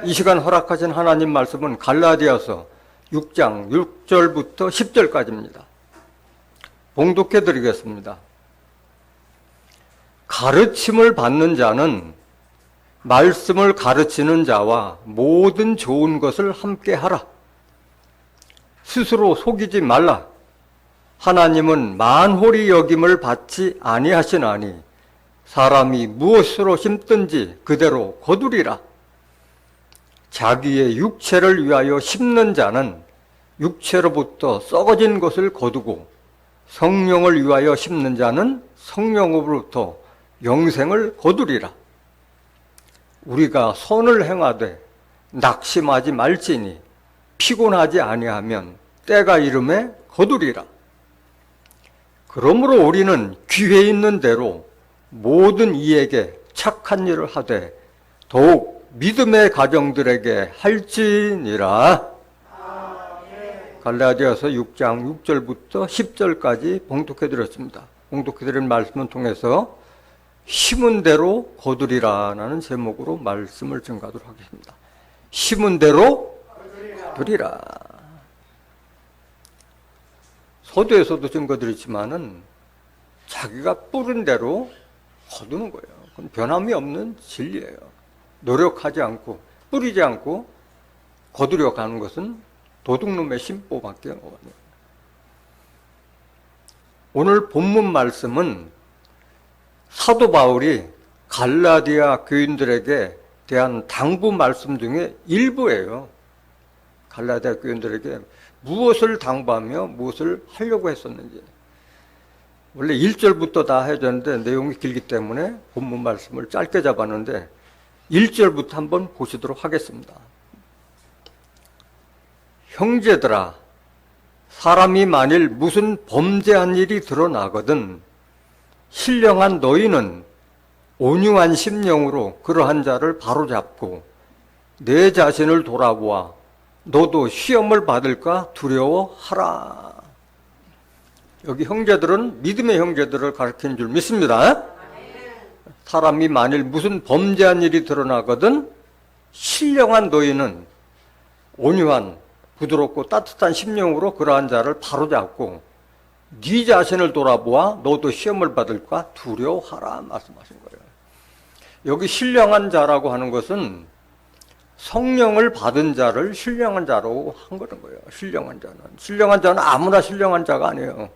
이 시간 허락하신 하나님 말씀은 갈라디아서 6장 6절부터 10절까지입니다. 봉독해 드리겠습니다. 가르침을 받는 자는 말씀을 가르치는 자와 모든 좋은 것을 함께 하라. 스스로 속이지 말라. 하나님은 만홀히 여김을 받지 아니하시나니 사람이 무엇으로 심든지 그대로 거두리라. 자기의 육체를 위하여 심는 자는 육체로부터 썩어진 것을 거두고 성령을 위하여 심는 자는 성령으로부터 영생을 거두리라. 우리가 선을 행하되 낙심하지 말지니 피곤하지 아니하면 때가 이름에 거두리라. 그러므로 우리는 기회 있는 대로 모든 이에게 착한 일을 하되 더욱 믿음의 가정들에게 할지니라. 갈라디아서 6장 6절부터 10절까지 봉독해 드렸습니다. 봉독해 드린 말씀을 통해서 심은 대로 거두리라라는 제목으로 말씀을 증가하도록 하겠습니다. 심은 대로 거두리라. 서두에서도 증거드렸지만은 자기가 뿌린 대로 거두는 거예요. 그건 변함이 없는 진리예요. 노력하지 않고 뿌리지 않고 거두려 가는 것은 도둑놈의 심보밖에 없어요. 오늘 본문 말씀은 사도 바울이 갈라디아 교인들에게 대한 당부 말씀 중에 일부예요. 갈라디아 교인들에게 무엇을 당부하며 무엇을 하려고 했었는지. 원래 1절부터 다 해야 되는데 내용이 길기 때문에 본문 말씀을 짧게 잡았는데 1절부터 한번 보시도록 하겠습니다. 형제들아, 사람이 만일 무슨 범죄한 일이 드러나거든 신령한 너희는 온유한 심령으로 그러한 자를 바로잡고 내 자신을 돌아보아 너도 시험을 받을까 두려워하라. 여기 형제들은 믿음의 형제들을 가르치는 줄 믿습니다. 사람이 만일 무슨 범죄한 일이 드러나거든 신령한 너희는 온유한 부드럽고 따뜻한 심령으로 그러한 자를 바로잡고 네 자신을 돌아보아 너도 시험을 받을까 두려워하라 말씀하신 거예요. 여기 신령한 자라고 하는 것은 성령을 받은 자를 신령한 자로 한 거예요. 신령한 자는 아무나 신령한 자가 아니에요.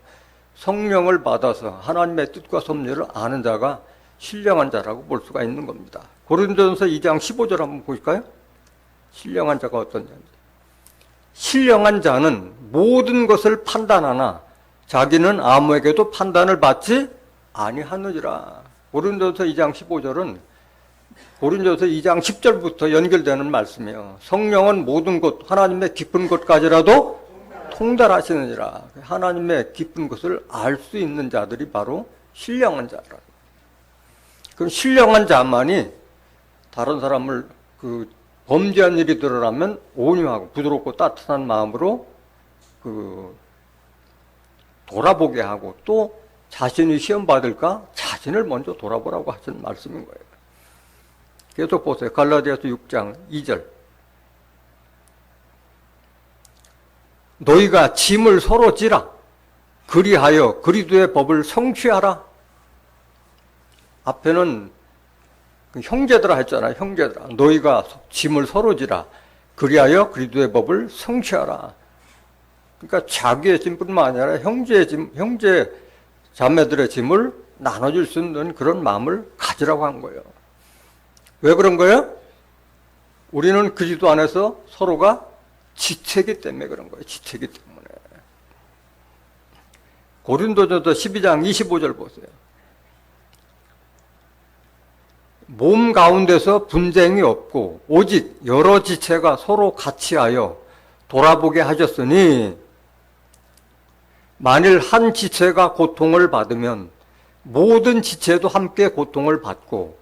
성령을 받아서 하나님의 뜻과 섭리를 아는 자가 신령한 자라고 볼 수가 있는 겁니다. 고린도전서 2장 15절 한번 보실까요? 신령한 자가 어떤 자인지. 신령한 자는 모든 것을 판단하나 자기는 아무에게도 판단을 받지 아니하느니라. 고린도전서 2장 15절은 고린도전서 2장 10절부터 연결되는 말씀이에요. 성령은 모든 것, 하나님의 깊은 것까지라도 통달하시느니라. 하나님의 깊은 것을 알 수 있는 자들이 바로 신령한 자라. 그럼 신령한 자만이 다른 사람을 범죄한 일이 드러나면 온유하고 부드럽고 따뜻한 마음으로 돌아보게 하고 또 자신이 시험 받을까 자신을 먼저 돌아보라고 하신 말씀인 거예요. 계속 보세요. 갈라디아서 6장 2절. 너희가 짐을 서로 지라. 그리하여 그리스도의 법을 성취하라. 앞에는 형제들아 했잖아요. 형제들아. 너희가 짐을 서로 지라. 그리하여 그리스도의 법을 성취하라. 그러니까 자기의 짐뿐만 아니라 형제 자매들의 짐을 나눠줄 수 있는 그런 마음을 가지라고 한 거예요. 왜 그런 거예요? 우리는 그리스도 안에서 서로가 지체이기 때문에 그런 거예요. 지체이기 때문에. 고린도전서 12장 25절 보세요. 몸 가운데서 분쟁이 없고 오직 여러 지체가 서로 같이하여 돌아보게 하셨으니 만일 한 지체가 고통을 받으면 모든 지체도 함께 고통을 받고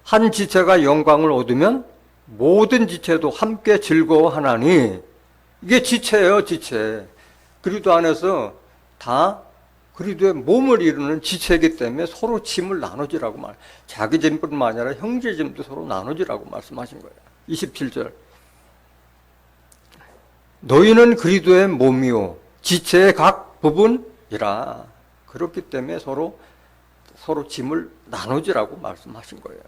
한 지체가 영광을 얻으면 모든 지체도 함께 즐거워하나니 이게 지체예요. 지체. 그리스도 안에서 다 그리스도의 몸을 이루는 지체이기 때문에 서로 짐을 나눠지라고 자기 짐뿐만 아니라 형제 짐도 서로 나눠지라고 말씀하신 거예요. 27절. 너희는 그리스도의 몸이요 지체의 각 부분이라. 그렇기 때문에 서로 짐을 나누지라고 말씀하신 거예요.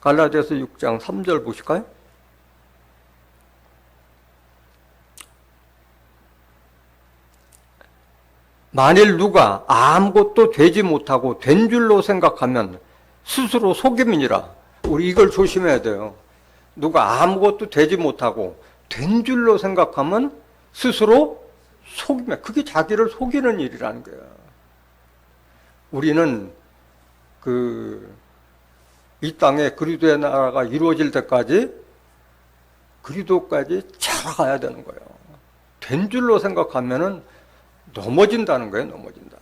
갈라디아서 6장 3절 보실까요? 만일 누가 아무것도 되지 못하고 된 줄로 생각하면 스스로 속임이니라. 우리 이걸 조심해야 돼요. 누가 아무것도 되지 못하고 된 줄로 생각하면 스스로 속이면, 그게 자기를 속이는 일이라는 거예요. 우리는 이 땅에 그리스도의 나라가 이루어질 때까지 그리스도까지 자라가야 되는 거예요. 된 줄로 생각하면은 넘어진다는 거예요. 넘어진다.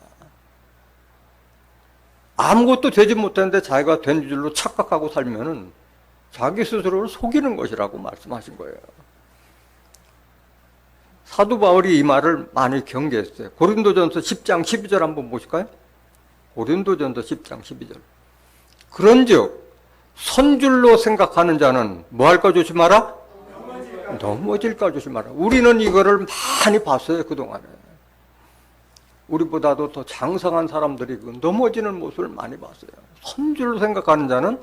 아무것도 되지 못했는데 자기가 된 줄로 착각하고 살면은 자기 스스로를 속이는 것이라고 말씀하신 거예요. 사도 바울이 이 말을 많이 경계했어요. 고린도전서 10장 12절 한번 보실까요? 고린도전서 10장 12절. 그런즉 선줄로 생각하는 자는 뭐 할까 조심하라? 넘어질까 조심하라. 우리는 이거를 많이 봤어요. 그동안에. 우리보다도 더 장성한 사람들이 넘어지는 모습을 많이 봤어요. 선줄로 생각하는 자는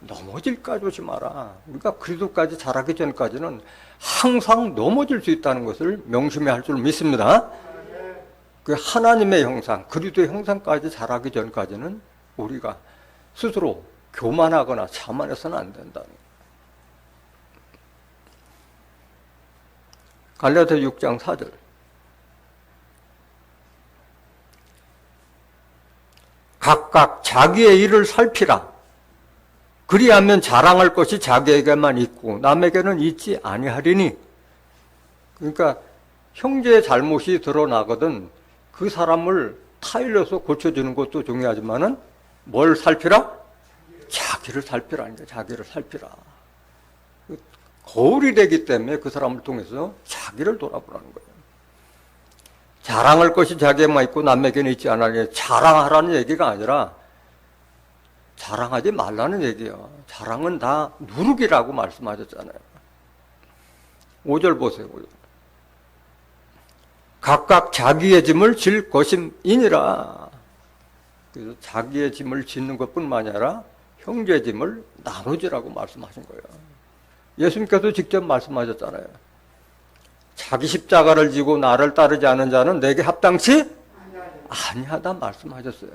넘어질까 조심하라. 우리가 그리스도까지 자라기 전까지는 항상 넘어질 수 있다는 것을 명심해야 할 줄 믿습니다. 그 하나님의 형상, 그리스도의 형상까지 자라기 전까지는 우리가 스스로 교만하거나 자만해서는 안 된다는 거예요. 갈라디아 6장 4절. 각각 자기의 일을 살피라. 그리하면 자랑할 것이 자기에게만 있고 남에게는 있지 아니하리니. 그러니까 형제의 잘못이 드러나거든 그 사람을 타일러서 고쳐주는 것도 중요하지만은 뭘 살피라? 자기를 살피라는 거야. 자기를 살피라. 거울이 되기 때문에 그 사람을 통해서 자기를 돌아보라는 거예요. 자랑할 것이 자기에만 있고 남에게는 있지 않으니. 자랑하라는 얘기가 아니라 자랑하지 말라는 얘기예요. 자랑은 다 누룩이라고 말씀하셨잖아요. 5절 보세요. 5절. 각각 자기의 짐을 질 것임이니라. 그래서 자기의 짐을 짓는 것뿐만 아니라 형제의 짐을 나누지라고 말씀하신 거예요. 예수님께서 직접 말씀하셨잖아요. 자기 십자가를 지고 나를 따르지 않은 자는 내게 합당치 아니하다 말씀하셨어요.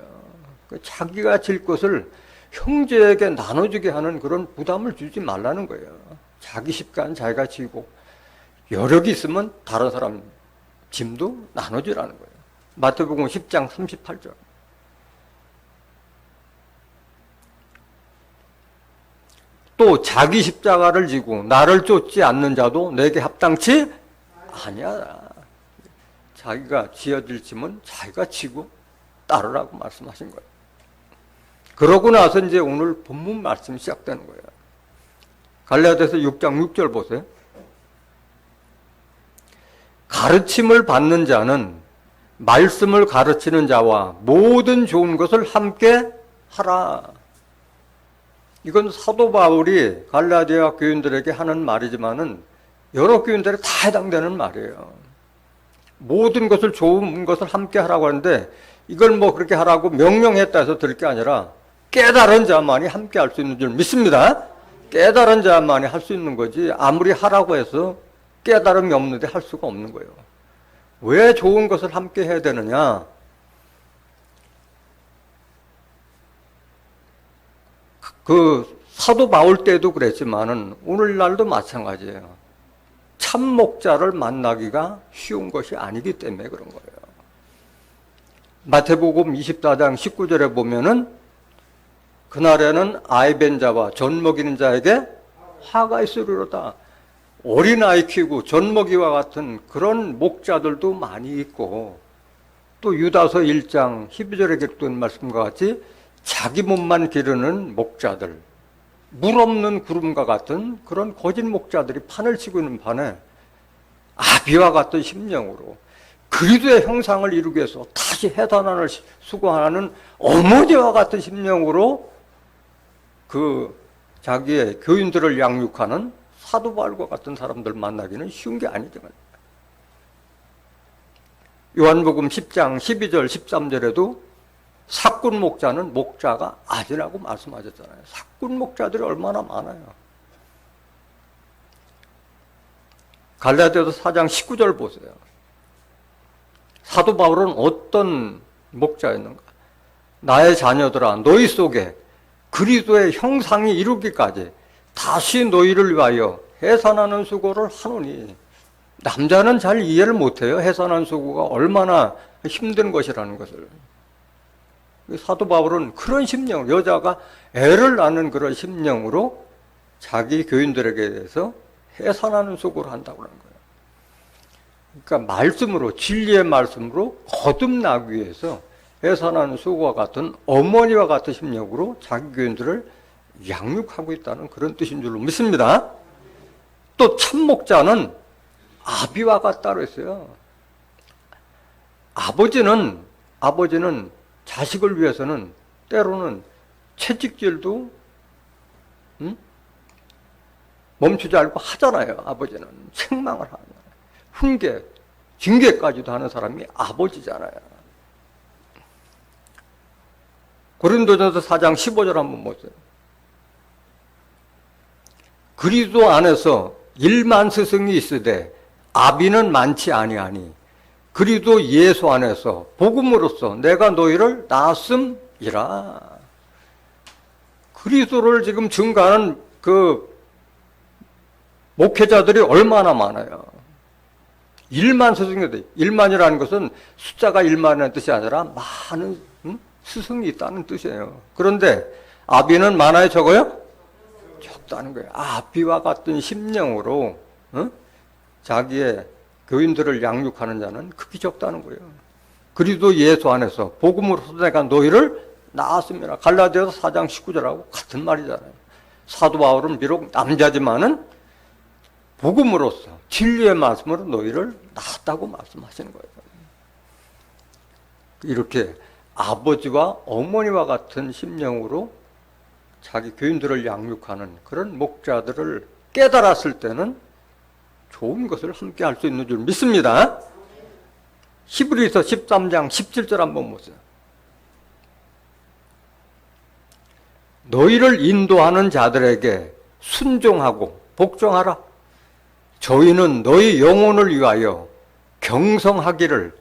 자기가 질 것을 형제에게 나눠주게 하는 그런 부담을 주지 말라는 거예요. 자기 십자가는 자기가 지고 여력이 있으면 다른 사람 짐도 나눠주라는 거예요. 마태복음 10장 38절. 또 자기 십자가를 지고 나를 쫓지 않는 자도 내게 합당치 아니야. 자기가 지어질 짐은 자기가 지고 따르라고 말씀하신 거예요. 그러고 나서 이제 오늘 본문 말씀이 시작되는 거예요. 갈라디아서 6장 6절 보세요. 가르침을 받는 자는 말씀을 가르치는 자와 모든 좋은 것을 함께 하라. 이건 사도 바울이 갈라디아 교인들에게 하는 말이지만은 여러 교인들에 다 해당되는 말이에요. 모든 것을 좋은 것을 함께 하라고 하는데 이걸 뭐 그렇게 하라고 명령했다 해서 될 게 아니라 깨달은 자만이 함께 할 수 있는 줄 믿습니다. 깨달은 자만이 할 수 있는 거지 아무리 하라고 해서 깨달음이 없는데 할 수가 없는 거예요. 왜 좋은 것을 함께 해야 되느냐? 그 사도 바울 때도 그랬지만은 오늘날도 마찬가지예요. 참 목자를 만나기가 쉬운 것이 아니기 때문에 그런 거예요. 마태복음 24장 19절에 보면은 그날에는 아이벤 자와 젖 먹이는 자에게 화가 있으리로다. 어린아이 키우고 젖 먹이와 같은 그런 목자들도 많이 있고 또 유다서 1장 12절에 기록된 말씀과 같이 자기 몸만 기르는 목자들, 물 없는 구름과 같은 그런 거짓 목자들이 판을 치고 있는 판에 아비와 같은 심령으로 그리스도의 형상을 이루기 위해서 다시 해단원을 수고하는 어머니와 같은 심령으로 그 자기의 교인들을 양육하는 사도 바울과 같은 사람들 만나기는 쉬운 게 아니죠. 요한복음 10장 12절 13절에도 사꾼 목자는 목자가 아니라고 말씀하셨잖아요. 사꾼 목자들이 얼마나 많아요. 갈라디아서 4장 19절 보세요. 사도 바울은 어떤 목자였는가? 나의 자녀들아, 너희 속에 그리스도의 형상이 이루기까지 다시 너희를 위하여 해산하는 수고를 하노니. 남자는 잘 이해를 못해요. 해산하는 수고가 얼마나 힘든 것이라는 것을. 사도 바울은 그런 심령, 여자가 애를 낳는 그런 심령으로 자기 교인들에게 대해서 해산하는 수고를 한다고 하는 거예요. 그러니까 말씀으로, 진리의 말씀으로 거듭나기 위해서 해산하는 수고와 같은 어머니와 같은 심령으로 자기 교인들을 양육하고 있다는 그런 뜻인 줄로 믿습니다. 또 참목자는 아비와 같다고 했어요. 아버지는 자식을 위해서는 때로는 채찍질도 멈추지 않고 하잖아요. 아버지는 책망을 하잖아요. 훈계, 징계까지도 하는 사람이 아버지잖아요. 고린도전서 4장 15절 한번 보세요. 그리스도 안에서 1만 스승이 있으되 아비는 많지 아니하니 그리스도 예수 안에서 복음으로써 내가 너희를 낳았음이라. 그리스도를 지금 증거하는 그 목회자들이 얼마나 많아요. 1만 스승이, 1만이라는 것은 숫자가 1만이라는 뜻이 아니라 많은 스승이 있다는 뜻이에요. 그런데 아비는 많아요, 적어요? 적다는 거예요. 아비와 같은 심령으로 자기의 교인들을 양육하는 자는 극히 적다는 거예요. 그리스도 예수 안에서 복음으로서 내가 너희를 낳았습니다. 갈라디아서 4장 19절하고 같은 말이잖아요. 사도 바울은 비록 남자지만은 복음으로서 진리의 말씀으로 너희를 낳았다고 말씀하시는 거예요. 이렇게 아버지와 어머니와 같은 심령으로 자기 교인들을 양육하는 그런 목자들을 깨달았을 때는 좋은 것을 함께 할 수 있는 줄 믿습니다. 히브리서 13장 17절 한번 보세요. 너희를 인도하는 자들에게 순종하고 복종하라. 저희는 너희 영혼을 위하여 경성하기를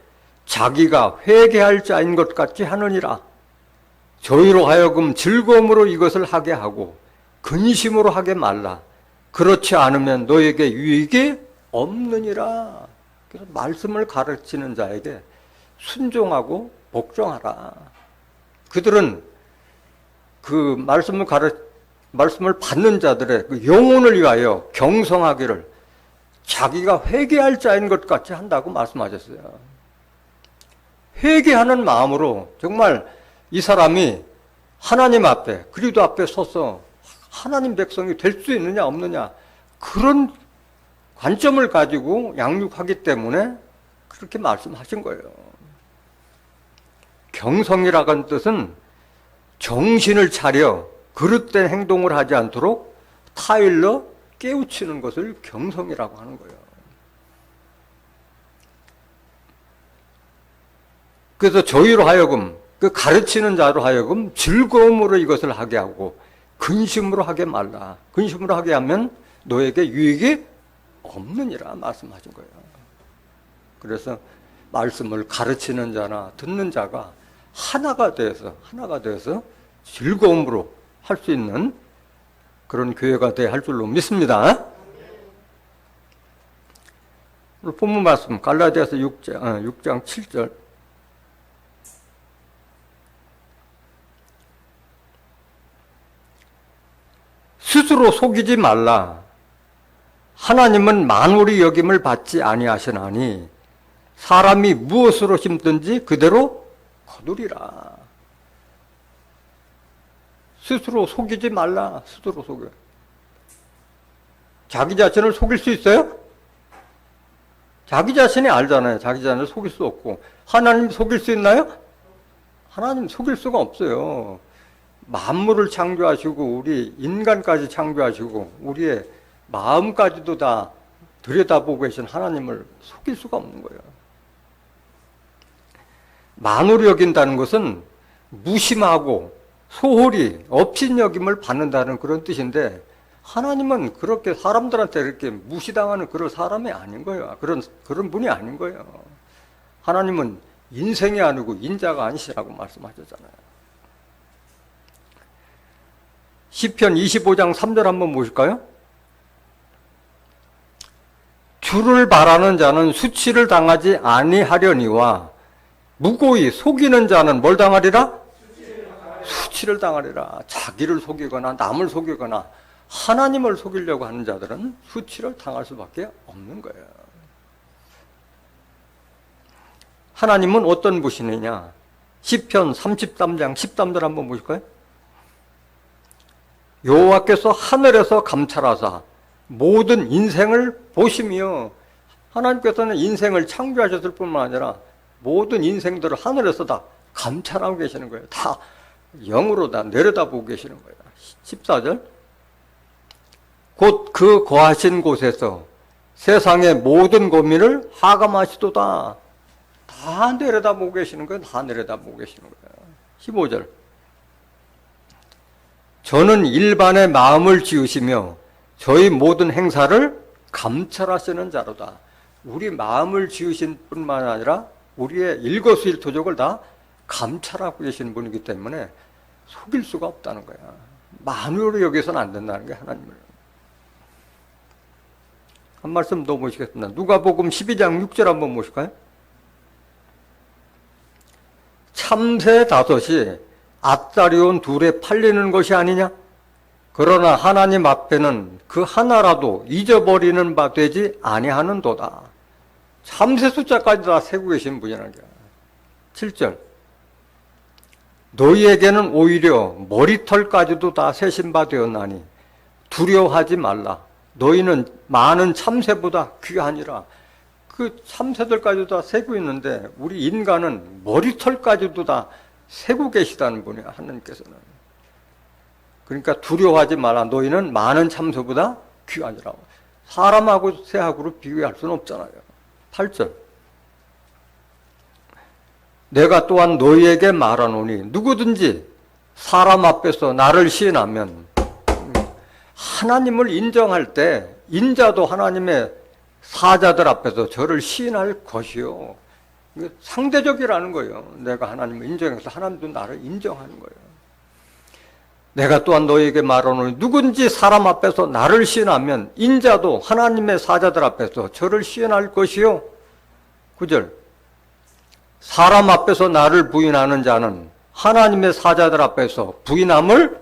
자기가 회개할 자인 것 같이 하느니라. 저희로 하여금 즐거움으로 이것을 하게 하고 근심으로 하게 말라. 그렇지 않으면 너에게 유익이 없느니라. 그래서 말씀을 가르치는 자에게 순종하고 복종하라. 그들은 그 말씀을 받는 자들의 그 영혼을 위하여 경성하기를 자기가 회개할 자인 것 같이 한다고 말씀하셨어요. 회개하는 마음으로 정말 이 사람이 하나님 앞에, 그리스도 앞에 서서 하나님 백성이 될 수 있느냐 없느냐 그런 관점을 가지고 양육하기 때문에 그렇게 말씀하신 거예요. 경성이라는 뜻은 정신을 차려 그릇된 행동을 하지 않도록 타일러 깨우치는 것을 경성이라고 하는 거예요. 그래서 저희로 하여금, 그 가르치는 자로 하여금 즐거움으로 이것을 하게 하고 근심으로 하게 말라. 근심으로 하게 하면 너에게 유익이 없느니라 말씀하신 거예요. 그래서 말씀을 가르치는 자나 듣는 자가 하나가 되어서 즐거움으로 할 수 있는 그런 교회가 되어야 할 줄로 믿습니다. 오늘 본문 말씀 갈라디아서 6장 7절. 스스로 속이지 말라. 하나님은 만물이 여김을 받지 아니하시나니 사람이 무엇으로 심든지 그대로 거두리라. 스스로 속이지 말라. 스스로 속여. 자기 자신을 속일 수 있어요? 자기 자신이 알잖아요. 자기 자신을 속일 수 없고. 하나님 속일 수 있나요? 하나님 속일 수가 없어요. 만물을 창조하시고 우리 인간까지 창조하시고 우리의 마음까지도 다 들여다보고 계신 하나님을 속일 수가 없는 거예요. 만으로 여긴다는 것은 무심하고 소홀히 업신여김을 받는다는 그런 뜻인데, 하나님은 그렇게 사람들한테 이렇게 무시당하는 그런 사람이 아닌 거예요. 그런 분이 아닌 거예요. 하나님은 인생이 아니고 인자가 아니시라고 말씀하셨잖아요. 시편 25장 3절 한번 보실까요? 주를 바라는 자는 수치를 당하지 아니하려니와 무고히 속이는 자는 뭘 당하리라? 수치를 당하리라. 자기를 속이거나 남을 속이거나 하나님을 속이려고 하는 자들은 수치를 당할 수밖에 없는 거예요. 하나님은 어떤 분이냐? 시편 33장 13절 한번 보실까요? 여호와께서 하늘에서 감찰하사 모든 인생을 보시며, 하나님께서는 인생을 창조하셨을 뿐만 아니라 모든 인생들을 하늘에서 다 감찰하고 계시는 거예요. 다 영으로 다 내려다보고 계시는 거예요. 14절, 곧 그 거하신 곳에서 세상의 모든 고민을 하감하시도다. 다 내려다보고 계시는 거예요. 다 내려다보고 계시는 거예요. 15절, 저는 일반의 마음을 지으시며 저희 모든 행사를 감찰하시는 자로다. 우리 마음을 지으신 뿐만 아니라 우리의 일거수일투족을 다 감찰하고 계시는 분이기 때문에 속일 수가 없다는 거야. 만으로 여기서는 안 된다는 게 하나님을. 한 말씀 더 보시겠습니다. 누가복음 12장 6절 한번 보실까요? 참새 다섯이 앞다리온 둘에 팔리는 것이 아니냐? 그러나 하나님 앞에는 그 하나라도 잊어버리는 바 되지 아니하는도다. 참새 숫자까지 다 세고 계신 분이라는 거야. 7절, 너희에게는 오히려 머리털까지도 다 세신 바 되었나니 두려워하지 말라. 너희는 많은 참새보다 귀하니라. 그 참새들까지도 다 세고 있는데 우리 인간은 머리털까지도 다 세고 계시다는 분이야, 하나님께서는. 그러니까 두려워하지 마라. 너희는 많은 참새보다 귀하니라고. 사람하고 새하고로 비교할 수는 없잖아요. 8절, 내가 또한 너희에게 말하노니 누구든지 사람 앞에서 나를 시인하면, 하나님을 인정할 때 인자도 하나님의 사자들 앞에서 저를 시인할 것이요. 상대적이라는 거예요. 내가 하나님을 인정해서 하나님도 나를 인정하는 거예요. 내가 또한 너희에게 말하노니 누군지 사람 앞에서 나를 시인하면 인자도 하나님의 사자들 앞에서 저를 시인할 것이요. 9절, 사람 앞에서 나를 부인하는 자는 하나님의 사자들 앞에서 부인함을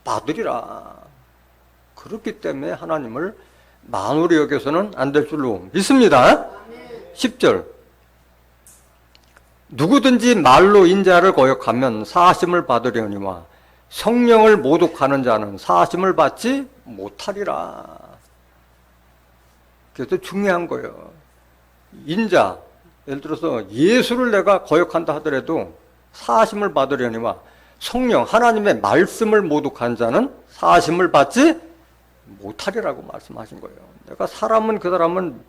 받으리라. 그렇기 때문에 하나님을 만으로 여겨서는 안 될 줄로 믿습니다. 10절, 누구든지 말로 인자를 거역하면 사하심을 받으려니와 성령을 모독하는 자는 사하심을 받지 못하리라. 그래서 중요한 거예요. 인자, 예를 들어서 예수를 내가 거역한다 하더라도 사하심을 받으려니와 성령, 하나님의 말씀을 모독한 자는 사하심을 받지 못하리라고 말씀하신 거예요. 내가 사람은 그 사람은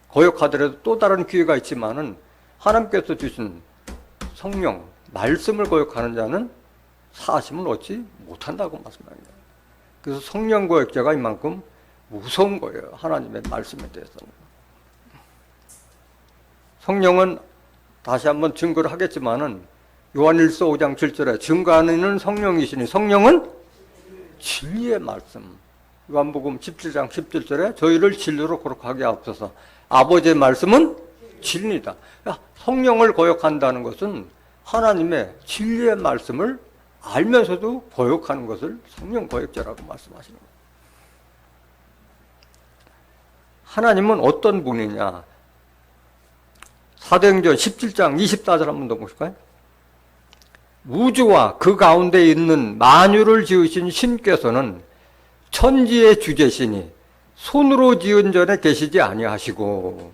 거역하더라도 또 다른 기회가 있지만은 하나님께서 주신 성령, 말씀을 거역하는 자는 사하심을 얻지 못한다고 말씀합니다. 그래서 성령 거역자가 이만큼 무서운 거예요. 하나님의 말씀에 대해서는. 성령은 다시 한번 증거를 하겠지만은 요한일서 5장 7절에 증거하는 이는 성령이시니 성령은 진리의 말씀. 요한복음 17장 17절에 저희를 진리로 거룩하게 하옵소서. 아버지의 말씀은 진리다. 성령을 거역한다는 것은 하나님의 진리의 말씀을 알면서도 거역하는 것을 성령 거역자라고 말씀하시는 거예요. 하나님은 어떤 분이냐? 사도행전 17장 24절 한번 더 보실까요? 우주와 그 가운데 있는 만유를 지으신 신께서는 천지의 주제시니 손으로 지은 전에 계시지 아니하시고,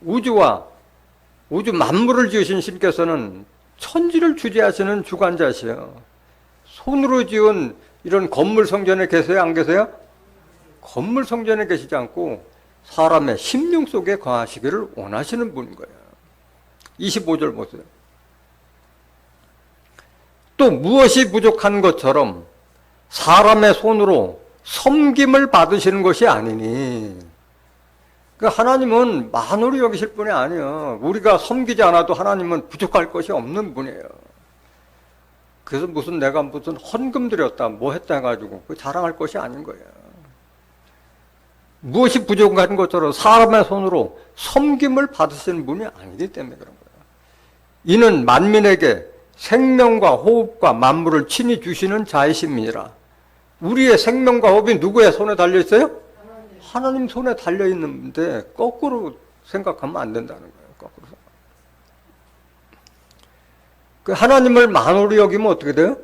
우주 만물을 지으신 신께서는 천지를 주재하시는 주관자시요. 손으로 지은 이런 건물 성전에 계세요? 안 계세요? 건물 성전에 계시지 않고 사람의 심령 속에 거하시기를 원하시는 분인 거예요. 25절 보세요. 또 무엇이 부족한 것처럼 사람의 손으로 섬김을 받으시는 것이 아니니. 그러니까 하나님은 만홀히 여기실 분이 아니에요. 우리가 섬기지 않아도 하나님은 부족할 것이 없는 분이에요. 그래서 내가 무슨 헌금 드렸다 뭐 했다 해가지고 그 자랑할 것이 아닌 거예요. 무엇이 부족한 것처럼 사람의 손으로 섬김을 받으시는 분이 아니기 때문에 그런 거예요. 이는 만민에게 생명과 호흡과 만물을 친히 주시는 자이심이니라. 우리의 생명과 호흡이 누구의 손에 달려 있어요? 하나님 손에 달려 있는데 거꾸로 생각하면 안 된다는 거예요. 거꾸로. 그 하나님을 만홀히 여기면 어떻게 돼요?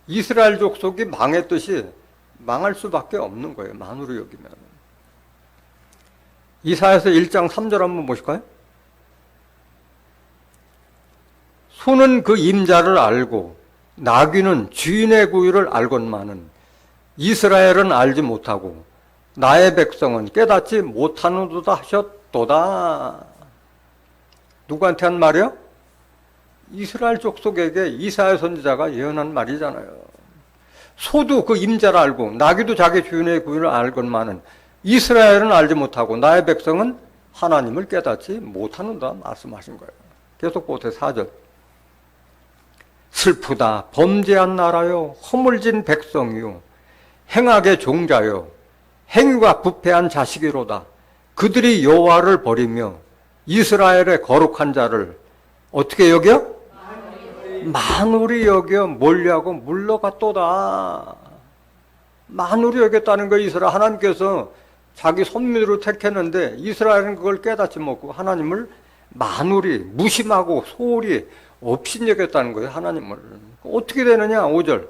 이스라엘 족속이 망했듯이 망할 수밖에 없는 거예요. 만홀히 여기면. 이사야서 1장 3절 한번 보실까요? 소는 그 임자를 알고 나귀는 주인의 구유를 알건만은 이스라엘은 알지 못하고 나의 백성은 깨닫지 못하는도다 하셨도다. 누구한테 한 말이요? 이스라엘 족속에게 이사야 선지자가 예언한 말이잖아요. 소도 그 임자를 알고 나귀도 자기 주인의 구유를 알건만은 이스라엘은 알지 못하고 나의 백성은 하나님을 깨닫지 못하는다 말씀하신 거예요. 계속 보세요. 4절. 슬프다 범죄한 나라요 허물진 백성이요 행악의 종자요 행위가 부패한 자식이로다. 그들이 여호와를 버리며 이스라엘의 거룩한 자를 어떻게 여겨? 만홀히 여겨 멀리하고 물러갔도다. 만홀히 여겼다는 거. 이스라엘 하나님께서 자기 선민으로 택했는데 이스라엘은 그걸 깨닫지 못하고 하나님을 만홀히 무심하고 소홀히 업신여겼다는 거예요. 하나님을. 어떻게 되느냐? 5절.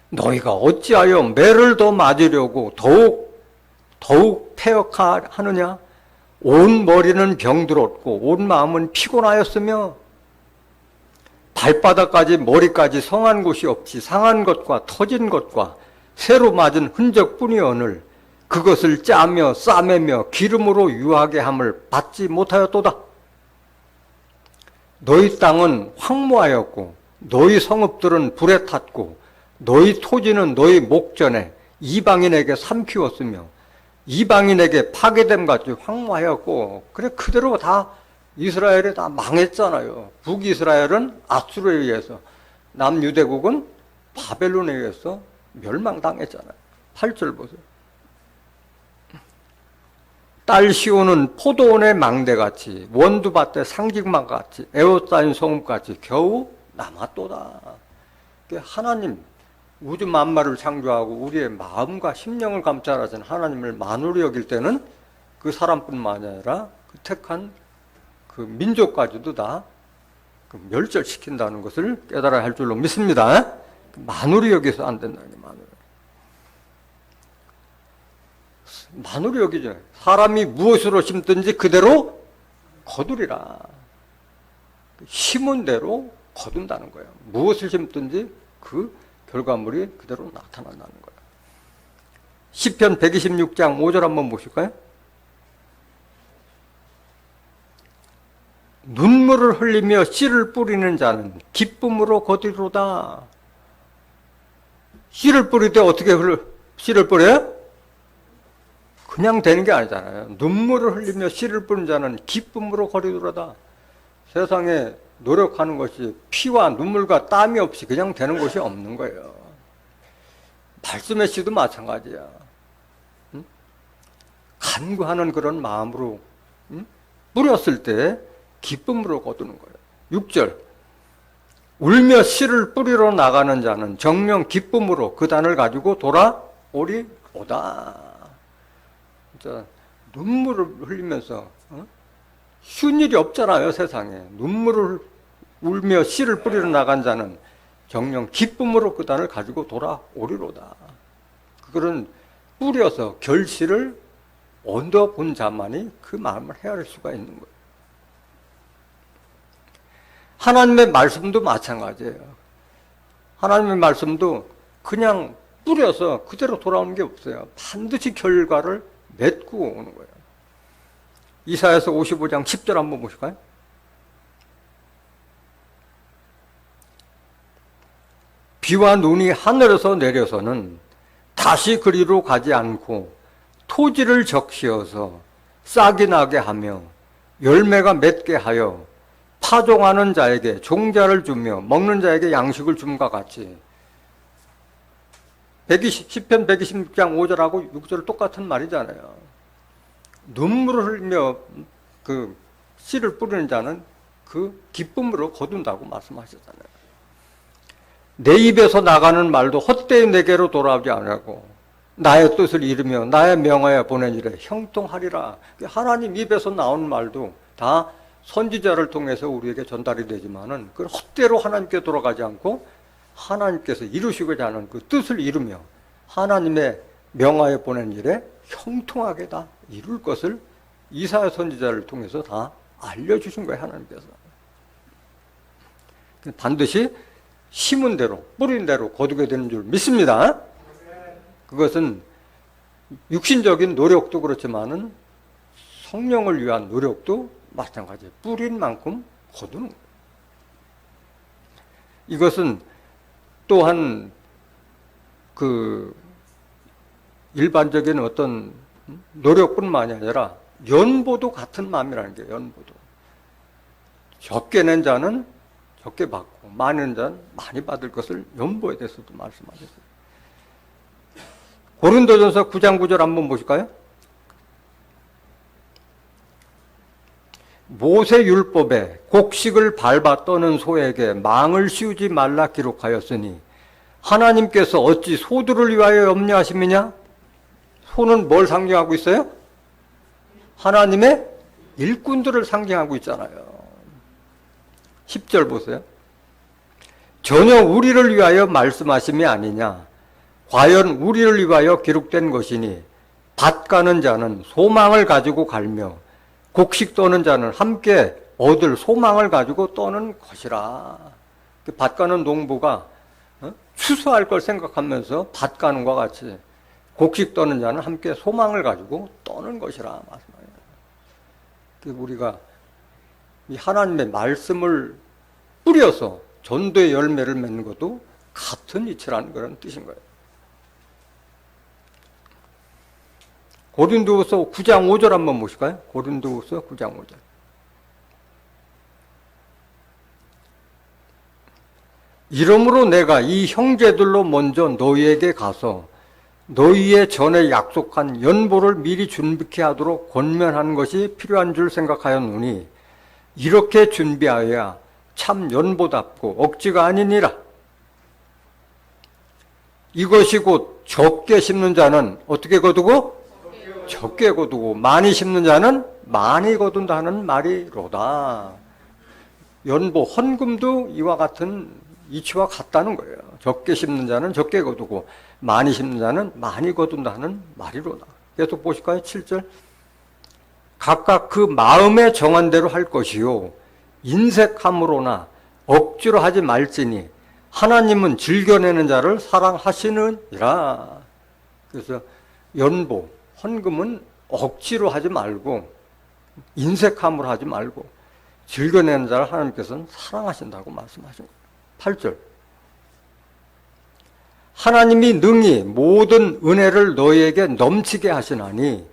너희가 어찌하여 매를 더 맞으려고 더욱 패역하느냐? 온 머리는 병들었고 온 마음은 피곤하였으며 발바닥까지 머리까지 성한 곳이 없이 상한 것과 터진 것과 새로 맞은 흔적뿐이오늘 그것을 짜며 싸매며 기름으로 유하게 함을 받지 못하였도다. 너희 땅은 황무하였고 너희 성읍들은 불에 탔고 너희 토지는 너희 목전에 이방인에게 삼키웠으며 이방인에게 파괴됨같이 황무하였고. 그래 그대로 다 이스라엘이 다 망했잖아요. 북이스라엘은 아수르에 의해서, 남유대국은 바벨론에 의해서 멸망당했잖아요. 8절 보세요. 딸 시온은 포도원의 망대같이 원두밭의 상직망같이 에워싸인 성읍같이 겨우 남았도다. 하나님 우주 만물을 창조하고 우리의 마음과 심령을 감찰하신 하나님을 만홀히 여길 때는 그 사람뿐만 아니라 그 택한 그 민족까지도 다 멸절시킨다는 것을 깨달아야 할 줄로 믿습니다. 만홀히 여기서 안 된다는 게 만홀히 여기죠. 사람이 무엇으로 심든지 그대로 거두리라. 심은 대로 거둔다는 거예요. 무엇을 심든지 그 결과물이 그대로 나타난다는 거예요. 시편 126장 5절 한번 보실까요? 눈물을 흘리며 씨를 뿌리는 자는 기쁨으로 거두리로다. 씨를 뿌릴 때 어떻게 씨를 뿌려요? 그냥 되는 게 아니잖아요. 눈물을 흘리며 씨를 뿌리는 자는 기쁨으로 거두리로다. 세상에 노력하는 것이 피와 눈물과 땀이 없이 그냥 되는 것이 없는 거예요. 말씀의 씨도 마찬가지야. 응? 간구하는 그런 마음으로 뿌렸을 때 기쁨으로 거두는 거예요. 6절. 울며 씨를 뿌리러 나가는 자는 정령 기쁨으로 그 단을 가지고 돌아오리로다. 진짜 눈물을 흘리면서 쉬운 일이 없잖아요. 세상에. 눈물을 울며 씨를 뿌리러 나간 자는 정령 기쁨으로 그 단을 가지고 돌아오리로다. 그거는 뿌려서 결실을 얻어본 자만이 그 마음을 헤아릴 수가 있는 거예요. 하나님의 말씀도 마찬가지예요. 하나님의 말씀도 그냥 뿌려서 그대로 돌아오는 게 없어요. 반드시 결과를 맺고 오는 거예요. 이사야서 55장 10절 한번 보실까요? 비와 눈이 하늘에서 내려서는 다시 그리로 가지 않고 토지를 적시어서 싹이 나게 하며 열매가 맺게 하여 파종하는 자에게 종자를 주며 먹는 자에게 양식을 줌과 같이. 10편 126장 5절하고 6절 똑같은 말이잖아요. 눈물을 흘리며 그 씨를 뿌리는 자는 그 기쁨으로 거둔다고 말씀하셨잖아요. 내 입에서 나가는 말도 헛되이 내게로 돌아오지 않고 나의 뜻을 이루며 나의 명하여 보낸 일에 형통하리라. 하나님 입에서 나오는 말도 다 선지자를 통해서 우리에게 전달이 되지만은 그 헛되로 하나님께 돌아가지 않고 하나님께서 이루시고자 하는 그 뜻을 이루며 하나님의 명하여 보낸 일에 형통하게 다 이룰 것을 이사야 선지자를 통해서 다 알려주신 거예요, 하나님께서. 반드시 심은 대로, 뿌린 대로 거두게 되는 줄 믿습니다. 그것은 육신적인 노력도 그렇지만은 성령을 위한 노력도 마찬가지예요. 뿌린 만큼 거두는 거예요. 이것은 또한 그 일반적인 어떤 노력뿐만이 아니라 연보도 같은 마음이라는 게 연보도. 적게 낸 자는 적게 받고 많이 낸 자는 많이 받을 것을 연보에 대해서도 말씀하셨어요. 고린도전서 9장 9절 한번 보실까요? 모세 율법에 곡식을 밟아 떠는 소에게 망을 씌우지 말라 기록하였으니 하나님께서 어찌 소들을 위하여 염려하심이냐? 소는 뭘 상징하고 있어요? 하나님의 일꾼들을 상징하고 있잖아요. 10절 보세요. 전혀 우리를 위하여 말씀하심이 아니냐? 과연 우리를 위하여 기록된 것이니 밭 가는 자는 소망을 가지고 갈며 곡식 떠는 자는 함께 얻을 소망을 가지고 떠는 것이라. 밭 가는 농부가 추수할 걸 생각하면서 밭 가는 것과 같이 곡식 떠는 자는 함께 소망을 가지고 떠는 것이라 말씀합니다. 우리가 이 하나님의 말씀을 뿌려서 전도의 열매를 맺는 것도 같은 이치라는 그런 뜻인 거예요. 고린도후서 9장 5절 한번 보실까요? 고린도후서 9장 5절. 이러므로 내가 이 형제들로 먼저 너희에게 가서 너희의 전에 약속한 연보를 미리 준비케 하도록 권면하는 것이 필요한 줄 생각하였노니 이렇게 준비하여야 참 연보답고 억지가 아니니라. 이것이 곧 적게 심는 자는 어떻게 거두고? 적게 거두고 많이 심는 자는 많이 거둔다는 말이로다. 연보, 헌금도 이와 같은 이치와 같다는 거예요. 적게 심는 자는 적게 거두고 많이 심는 자는 많이 거둔다는 말이로다. 계속 보실까요? 7절. 각각 그 마음에 정한 대로 할 것이요 인색함으로나 억지로 하지 말지니 하나님은 즐겨내는 자를 사랑하시느니라. 그래서 연보, 헌금은 억지로 하지 말고 인색함으로 하지 말고 즐겨내는 자를 하나님께서는 사랑하신다고 말씀하신 거예요. 8절. 하나님이 능히 모든 은혜를 너희에게 넘치게 하시나니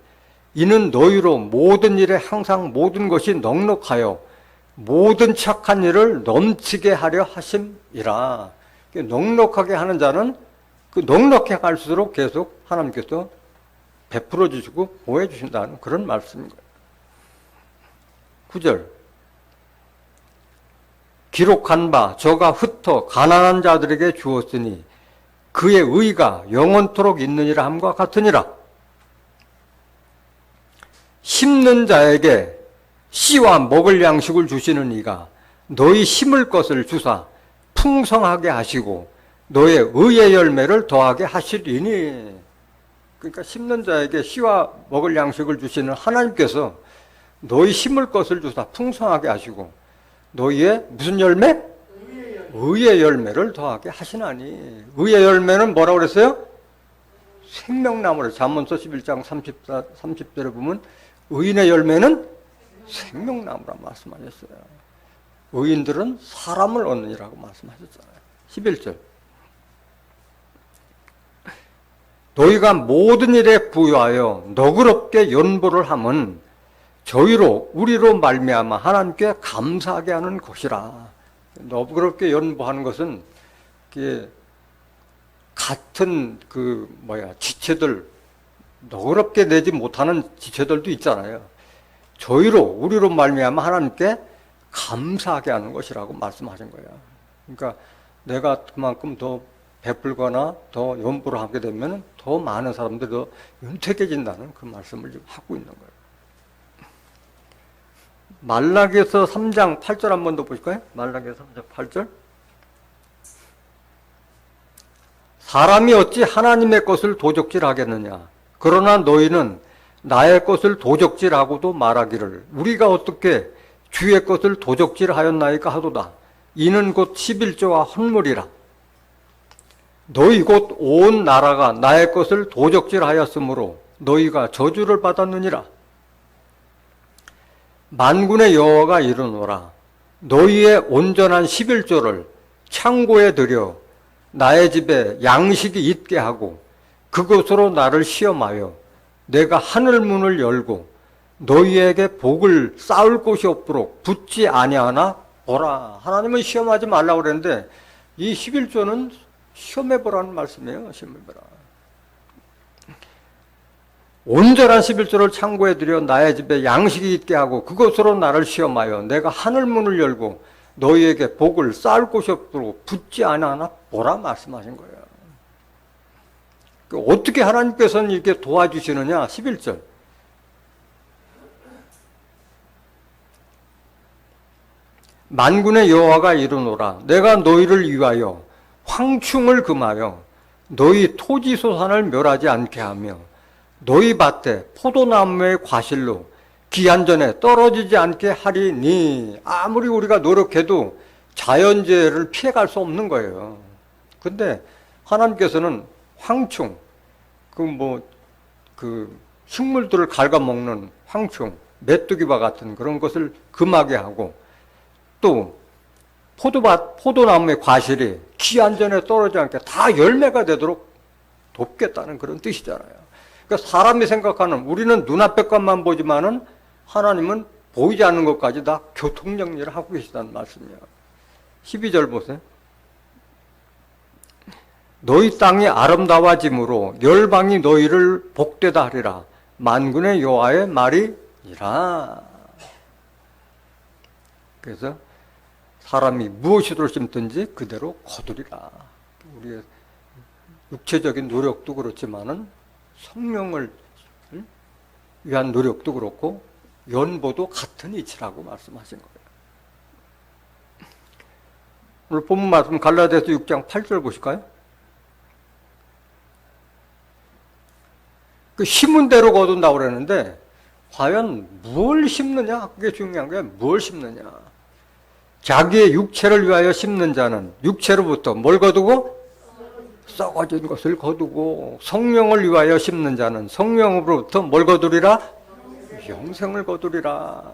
이는 너희로 모든 일에 항상 모든 것이 넉넉하여 모든 착한 일을 넘치게 하려 하심이라. 넉넉하게 하는 자는 그 넉넉해 갈수록 계속 하나님께서 베풀어 주시고 보호해 주신다는 그런 말씀인 거예요. 9절. 기록한 바 저가 흩어 가난한 자들에게 주었으니 그의 의가 영원토록 있느니라 함과 같으니라. 심는 자에게 씨와 먹을 양식을 주시는 이가 너희 심을 것을 주사 풍성하게 하시고 너의 의의 열매를 더하게 하시리니. 그러니까 심는 자에게 씨와 먹을 양식을 주시는 하나님께서 너희 심을 것을 주사 풍성하게 하시고 너희의 무슨 열매? 의의 열매를 더하게 하시나니. 의의 열매는 뭐라고 그랬어요? 생명나무를. 잠언서 11장 30절에 보면 의인의 열매는 생명나무라 말씀하셨어요. 의인들은 사람을 얻느니라고 말씀하셨잖아요. 11절. 너희가 모든 일에 부유하여 너그럽게 연보를 함은 저희로 우리로 말미암아 하나님께 감사하게 하는 것이라. 너그럽게 연보하는 것은 같은 지체들, 너그럽게 내지 못하는 지체들도 있잖아요. 저희로 우리로 말미암아 하나님께 감사하게 하는 것이라고 말씀하신 거예요. 그러니까 내가 그만큼 더 베풀거나 더 연보를 하게 되면 더 많은 사람들이 더 윤택해진다는 그 말씀을 지금 하고 있는 거예요. 말라기에서 3장 8절 한 번 더 보실까요? 말라기에서 3장 8절. 사람이 어찌 하나님의 것을 도적질하겠느냐? 그러나 너희는 나의 것을 도적질하고도 말하기를 우리가 어떻게 주의 것을 도적질하였나이까 하도다. 이는 곧 11조와 헌물이라. 너희 곧 온 나라가 나의 것을 도적질하였으므로 너희가 저주를 받았느니라. 만군의 여호와가 이르노라. 너희의 온전한 11조를 창고에 들여 나의 집에 양식이 있게 하고 그것으로 나를 시험하여 내가 하늘 문을 열고 너희에게 복을 쌓을 곳이 없도록 붙지 아니하나 보라. 하나님은 시험하지 말라고 그랬는데 이 11조는 시험해보라는 말씀이에요. 시험해보라. 온전한 11조를 창고에 들여 나의 집에 양식이 있게 하고 그것으로 나를 시험하여 내가 하늘 문을 열고 너희에게 복을 쌓을 곳이 없도록 붙지 않아 보라 말씀하신 거예요. 어떻게 하나님께서는 이렇게 도와주시느냐? 11절. 만군의 여호와가 이르노라. 내가 너희를 위하여 황충을 금하여 너희 토지 소산을 멸하지 않게 하며 너희 밭에 포도나무의 과실로 기한전에 떨어지지 않게 하리니. 아무리 우리가 노력해도 자연재해를 피해갈 수 없는 거예요. 근데 하나님께서는 황충, 식물들을 갉아먹는 황충, 메뚜기와 같은 그런 것을 금하게 하고 또 포도나무의 과실이 기한전에 떨어지지 않게 다 열매가 되도록 돕겠다는 그런 뜻이잖아요. 그러니까 사람이 생각하는, 우리는 눈앞의 것만 보지만은 하나님은 보이지 않는 것까지 다 교통정리를 하고 계시다는 말씀이에요. 12절 보세요. 너희 땅이 아름다워짐으로 열방이 너희를 복되다 하리라. 만군의 여호와의 말이니라. 그래서 사람이 무엇으로 심든지 그대로 거두리라. 우리의 육체적인 노력도 그렇지만은 성령을 위한 노력도 그렇고 연보도 같은 이치라고 말씀하신 거예요. 오늘 본문 말씀 갈라디아서 6장 8절 보실까요? 그 심은 대로 거둔다고 그러는데 과연 뭘 심느냐? 그게 중요한 거예요. 뭘 심느냐? 자기의 육체를 위하여 심는 자는 육체로부터 뭘 거두고? 썩어진 것을 거두고, 성령을 위하여 심는 자는 성령으로부터 뭘 거두리라? 영생을 거두리라.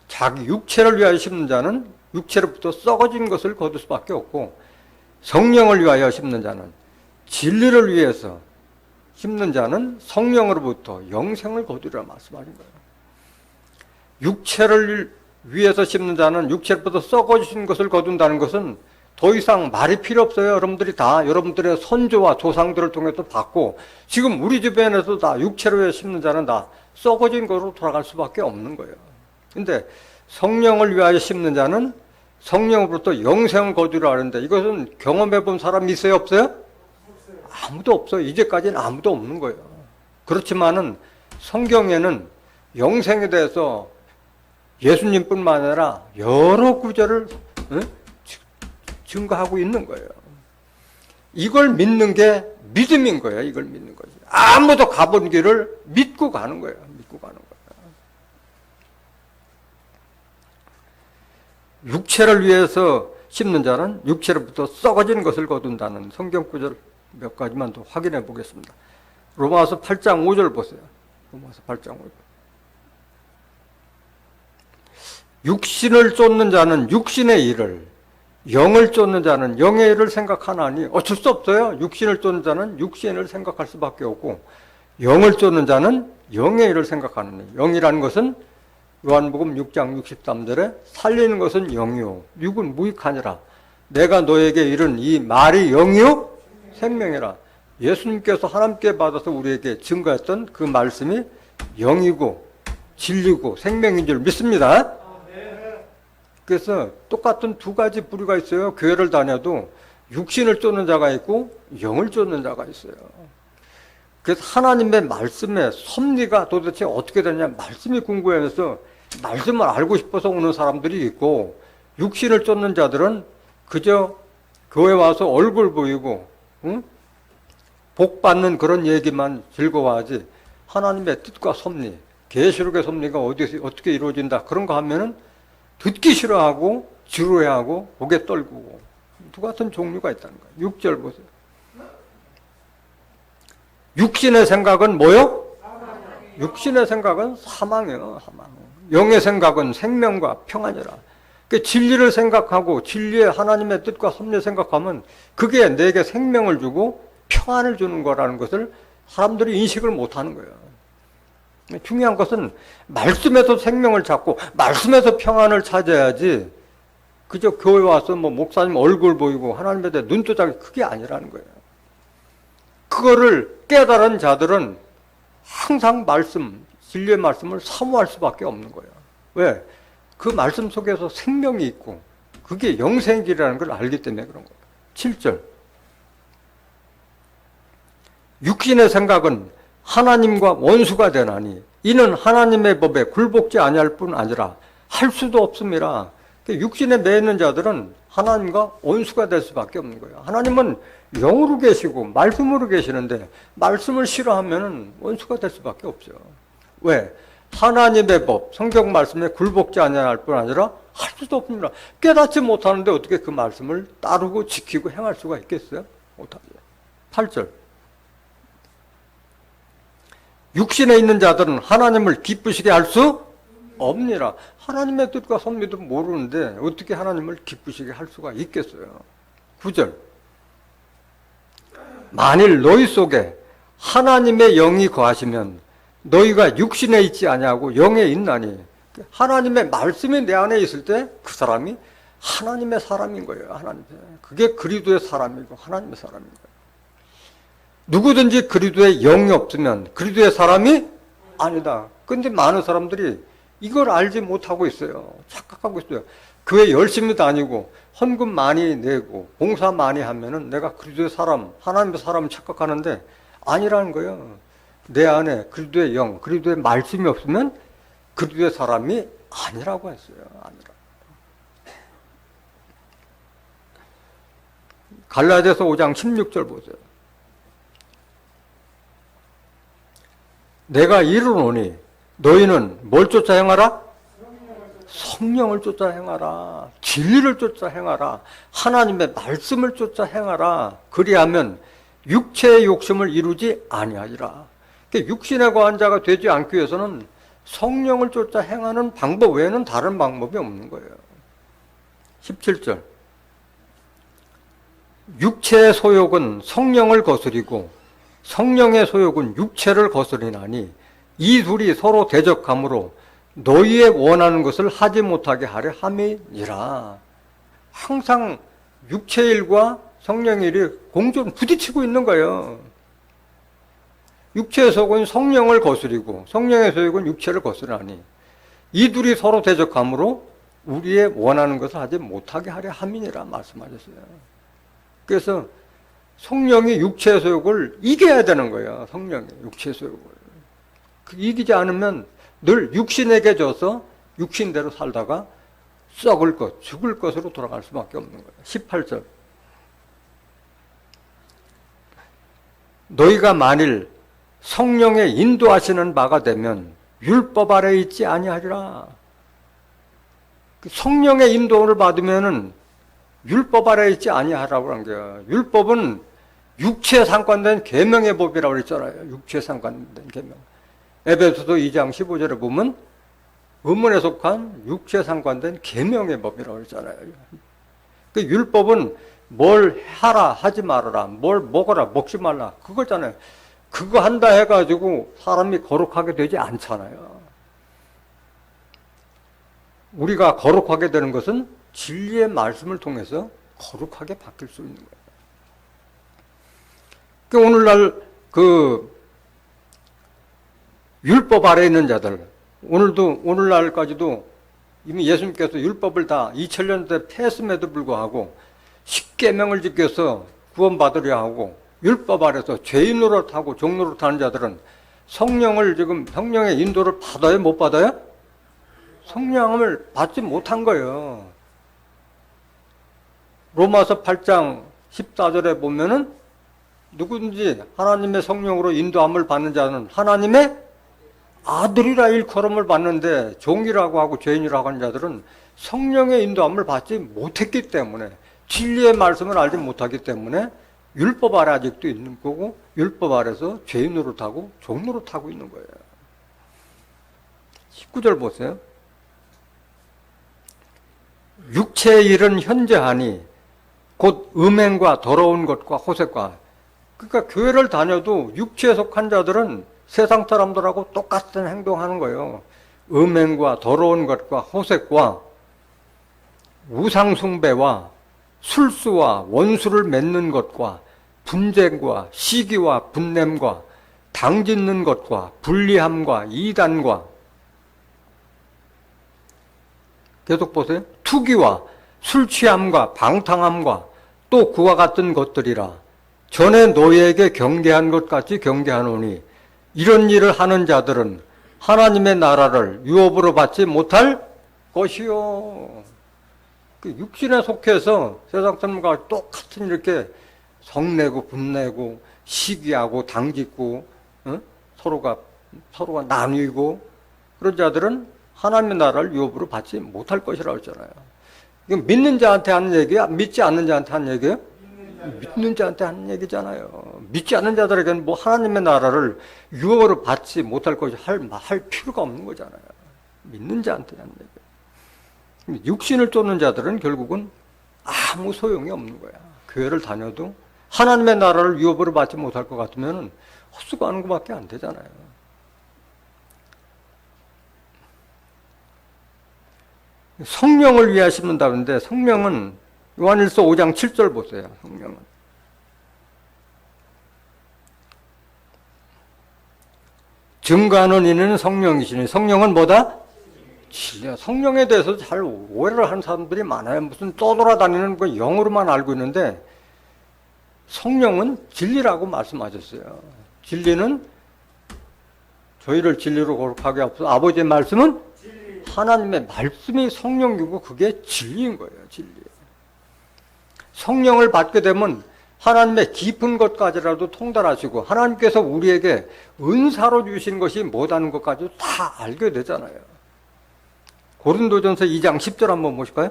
자기 육체를 위하여 심는 자는 육체로부터 썩어진 것을 거둘 수밖에 없고, 성령을 위하여 심는 자는, 진리를 위해서 심는 자는 성령으로부터 영생을 거두리라 말씀하신 거예요. 육체를 위해서 심는 자는 육체로부터 썩어진 것을 거둔다는 것은 더 이상 말이 필요 없어요. 여러분들이 다 여러분들의 선조와 조상들을 통해서 봤고, 지금 우리 주변에서 다 육체로 위해 심는 자는 다 썩어진 것으로 돌아갈 수밖에 없는 거예요. 근데 성령을 위하여 심는 자는 성령으로부터 영생을 거두려 하는데, 이것은 경험해 본 사람이 있어요? 없어요? 아무도 없어요. 이제까지는 아무도 없는 거예요. 그렇지만은 성경에는 영생에 대해서 예수님뿐만 아니라 여러 구절을 증거하고 있는 거예요. 이걸 믿는 게 믿음인 거예요. 이걸 믿는 거지. 아무도 가본 길을 믿고 가는 거예요. 믿고 가는 거예요. 육체를 위해서 심는 자는 육체로부터 썩어진 것을 거둔다는 성경 구절 몇 가지만 더 확인해 보겠습니다. 로마서 8장 5절 보세요. 로마서 8장 5절. 육신을 쫓는 자는 육신의 일을, 영을 쫓는 자는 영의 일을 생각하나니 어쩔 수 없어요. 육신을 쫓는 자는 육신의 일을 생각할 수밖에 없고 영을 쫓는 자는 영의 일을 생각하느니, 영이라는 것은 요한복음 6장 63절에 살리는 것은 영이요 육은 무익하니라. 내가 너에게 이른 이 말이 영이요 생명이라. 예수님께서 하나님께 받아서 우리에게 증거했던 그 말씀이 영이고 진리고 생명인 줄 믿습니다. 그래서 똑같은 두 가지 부류가 있어요. 교회를 다녀도 육신을 쫓는 자가 있고 영을 쫓는 자가 있어요. 그래서 하나님의 말씀의 섭리가 도대체 어떻게 되냐, 말씀이 궁금해서 말씀을 알고 싶어서 오는 사람들이 있고, 육신을 쫓는 자들은 그저 교회 와서 얼굴 보이고 복 받는 그런 얘기만 즐거워하지, 하나님의 뜻과 섭리, 계시록의 섭리가 어떻게 이루어진다 그런 거 하면은 듣기 싫어하고 지루해하고 고개 떨구고, 두 같은 종류가 있다는 거예요. 6절 보세요. 육신의 생각은 뭐요? 육신의 생각은 사망이에요. 사망. 영의 생각은 생명과 평안이라. 그러니까 진리를 생각하고 진리의 하나님의 뜻과 섭리를 생각하면 그게 내게 생명을 주고 평안을 주는 거라는 것을 사람들이 인식을 못하는 거예요. 중요한 것은 말씀에서 생명을 찾고 말씀에서 평안을 찾아야지, 그저 교회 와서 뭐 목사님 얼굴 보이고 하나님에 대해 눈도장이 그게 아니라는 거예요. 그거를 깨달은 자들은 항상 말씀, 진리의 말씀을 사모할 수밖에 없는 거예요. 왜? 그 말씀 속에서 생명이 있고 그게 영생길이라는 걸 알기 때문에 그런 거예요. 7절. 육신의 생각은 하나님과 원수가 되나니 이는 하나님의 법에 굴복지 아니할 뿐 아니라 할 수도 없습니다. 육신에 매이는 자들은 하나님과 원수가 될 수밖에 없는 거예요. 하나님은 영으로 계시고 말씀으로 계시는데 말씀을 싫어하면 원수가 될 수밖에 없죠. 왜? 하나님의 법, 성경 말씀에 굴복지 아니할 뿐 아니라 할 수도 없습니다. 깨닫지 못하는데 어떻게 그 말씀을 따르고 지키고 행할 수가 있겠어요? 못하죠. 8절. 육신에 있는 자들은 하나님을 기쁘시게 할 수 없느니라. 하나님의 뜻과 섭리도 모르는데 어떻게 하나님을 기쁘시게 할 수가 있겠어요? 9절. 만일 너희 속에 하나님의 영이 거하시면 너희가 육신에 있지 아니하고 영에 있나니, 하나님의 말씀이 내 안에 있을 때 그 사람이 하나님의 사람인 거예요. 하나님의. 그게 그리스도의 사람이고 하나님의 사람인 거예요. 누구든지 그리스도의 영이 없으면 그리스도의 사람이 아니다. 그런데 많은 사람들이 이걸 알지 못하고 있어요. 착각하고 있어요. 교회 열심히 다니고 헌금 많이 내고 봉사 많이 하면은 내가 그리스도의 사람, 하나님의 사람을 착각하는데 아니라는 거예요. 내 안에 그리스도의 영, 그리스도의 말씀이 없으면 그리스도의 사람이 아니라고 했어요. 아니라. 갈라디아서 5장 16절 보세요. 내가 이르노니 너희는 뭘 쫓아 행하라? 성령을 쫓아 행하라. 진리를 쫓아 행하라. 하나님의 말씀을 쫓아 행하라. 그리하면 육체의 욕심을 이루지 아니하리라. 육신에 거한 자가 되지 않기 위해서는 성령을 쫓아 행하는 방법 외에는 다른 방법이 없는 거예요. 17절. 육체의 소욕은 성령을 거스리고 성령의 소욕은 육체를 거스리나니 이 둘이 서로 대적함으로 너희의 원하는 것을 하지 못하게 하려 함이니라. 항상 육체의 일과 성령의 일이 공존 부딪히고 있는 거예요. 육체의 소욕은 성령을 거스리고 성령의 소욕은 육체를 거스리나니 이 둘이 서로 대적함으로 우리의 원하는 것을 하지 못하게 하려 함이니라 말씀하셨어요. 그래서 성령이 육체의 소욕을 이겨야 되는 거예요. 성령이 육체의 소욕을. 이기지 않으면 늘 육신에게 져서 육신대로 살다가 썩을 것, 죽을 것으로 돌아갈 수밖에 없는 거예요. 18절. 너희가 만일 성령의 인도하시는 바가 되면 율법 아래 있지 아니하리라. 성령의 인도를 받으면은 율법 아래 있지 아니하라고 한 거야. 율법은 육체에 상관된 계명의 법이라고 그랬잖아요. 육체에 상관된 계명. 에베소서 2장 15절에 보면 의문에 속한 육체에 상관된 계명의 법이라고 그랬잖아요. 그 율법은 뭘 하라 하지 말아라, 뭘 먹어라 먹지 말라 그거잖아요. 그거 한다 해가지고 사람이 거룩하게 되지 않잖아요. 우리가 거룩하게 되는 것은 진리의 말씀을 통해서 거룩하게 바뀔 수 있는 거예요. 그 오늘날 율법 아래에 있는 자들, 오늘날까지도 이미 예수님께서 율법을 다 2000년 때 폐했음에도 불구하고 십계명을 지켜서 구원받으려 하고 율법 아래서 죄인 노릇하고 종 노릇하는 자들은 성령의 인도를 받아요? 못 받아요? 성령을 받지 못한 거예요. 로마서 8장 14절에 보면은 누구든지 하나님의 성령으로 인도함을 받는 자는 하나님의 아들이라 일컬음을 받는데 종이라고 하고 죄인이라고 하는 자들은 성령의 인도함을 받지 못했기 때문에 진리의 말씀을 알지 못하기 때문에 율법 아래 아직도 있는 거고 율법 아래서 죄인 노릇하고 종 노릇하고 있는 거예요. 19절 보세요. 육체의 일은 현재하니 곧 음행과 더러운 것과 호색과, 그러니까 교회를 다녀도 육체에 속한 자들은 세상 사람들하고 똑같은 행동하는 거예요. 음행과 더러운 것과 호색과 우상숭배와 술수와 원수를 맺는 것과 분쟁과 시기와 분냄과 당짓는 것과 불리함과 이단과, 계속 보세요. 투기와 술취함과 방탕함과 또 그와 같은 것들이라. 전에 너희에게 경계한 것 같이 경계하노니 이런 일을 하는 자들은 하나님의 나라를 유업으로 받지 못할 것이요. 육신에 속해서 세상 사람과 똑같은 이렇게 성내고 분내고 시기하고 당짓고 서로가 나뉘고 그런 자들은 하나님의 나라를 유업으로 받지 못할 것이라고 했잖아요. 이건 믿는 자한테 하는 얘기야? 믿지 않는 자한테 하는 얘기예요? 믿는 자한테 하는 얘기잖아요. 믿지 않는 자들에게는 뭐 하나님의 나라를 유업으로 받지 못할 것이 할 필요가 없는 거잖아요. 믿는 자한테 하는 얘기예요. 육신을 쫓는 자들은 결국은 아무 소용이 없는 거야. 교회를 다녀도 하나님의 나라를 유업으로 받지 못할 것 같으면 헛수고하는 것밖에 안 되잖아요. 성령을 위하여 심는다는데 성령은 요한일서 5장 7절 보세요. 성령은 증거하는 이는 성령이시니, 성령은 뭐다? 진리야. 성령에 대해서 잘 오해를 하는 사람들이 많아요. 무슨 떠돌아다니는 거 영어로만 알고 있는데 성령은 진리라고 말씀하셨어요. 진리는 저희를 진리로 거룩하게 하옵소서. 아버지의 말씀은 하나님의 말씀이 성령이고 그게 진리인 거예요. 진리. 성령을 받게 되면 하나님의 깊은 것까지라도 통달하시고 하나님께서 우리에게 은사로 주신 것이 뭐다는 것까지 다 알게 되잖아요. 고린도전서 2장 10절 한번 보실까요?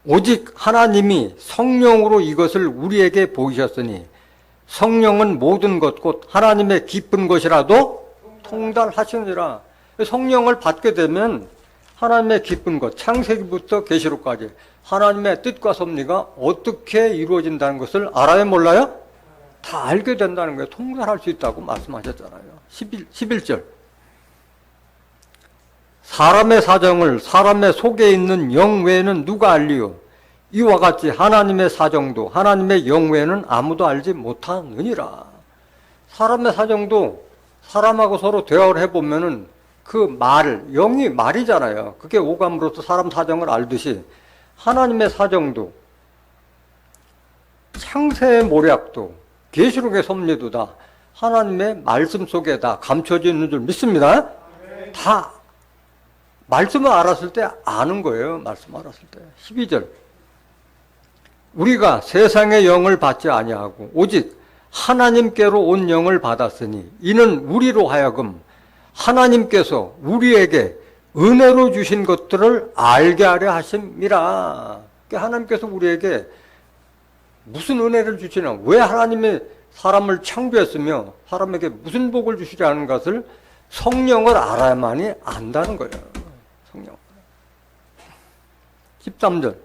오직 하나님이 성령으로 이것을 우리에게 보이셨으니 성령은 모든 것 곧 하나님의 깊은 것이라도 통달하시느니라. 성령을 받게 되면 하나님의 깊은 것, 창세기부터 계시록까지 하나님의 뜻과 섭리가 어떻게 이루어진다는 것을 알아요, 몰라요? 다 알게 된다는 거예요. 통달할 수 있다고 말씀하셨잖아요. 11절. 사람의 사정을 사람의 속에 있는 영 외에는 누가 알리요? 이와 같이 하나님의 사정도 하나님의 영 외에는 아무도 알지 못하느니라. 사람의 사정도 사람하고 서로 대화를 해보면은 그 영이 말이잖아요. 그게 오감으로서 사람 사정을 알듯이 하나님의 사정도, 창세의 모략도, 계시록의 섭리도 다 하나님의 말씀 속에 다 감춰져 있는 줄 믿습니다. 다 말씀을 알았을 때 아는 거예요. 말씀 알았을 때. 12절. 우리가 세상의 영을 받지 아니하고 오직 하나님께로 온 영을 받았으니 이는 우리로 하여금 하나님께서 우리에게 은혜로 주신 것들을 알게 하려 하심이라. 그러니까 하나님께서 우리에게 무슨 은혜를 주시나, 왜 하나님이 사람을 창조했으며 사람에게 무슨 복을 주시려는 것을 성령을 알아야만이 안다는 거예요. 성령. 13절.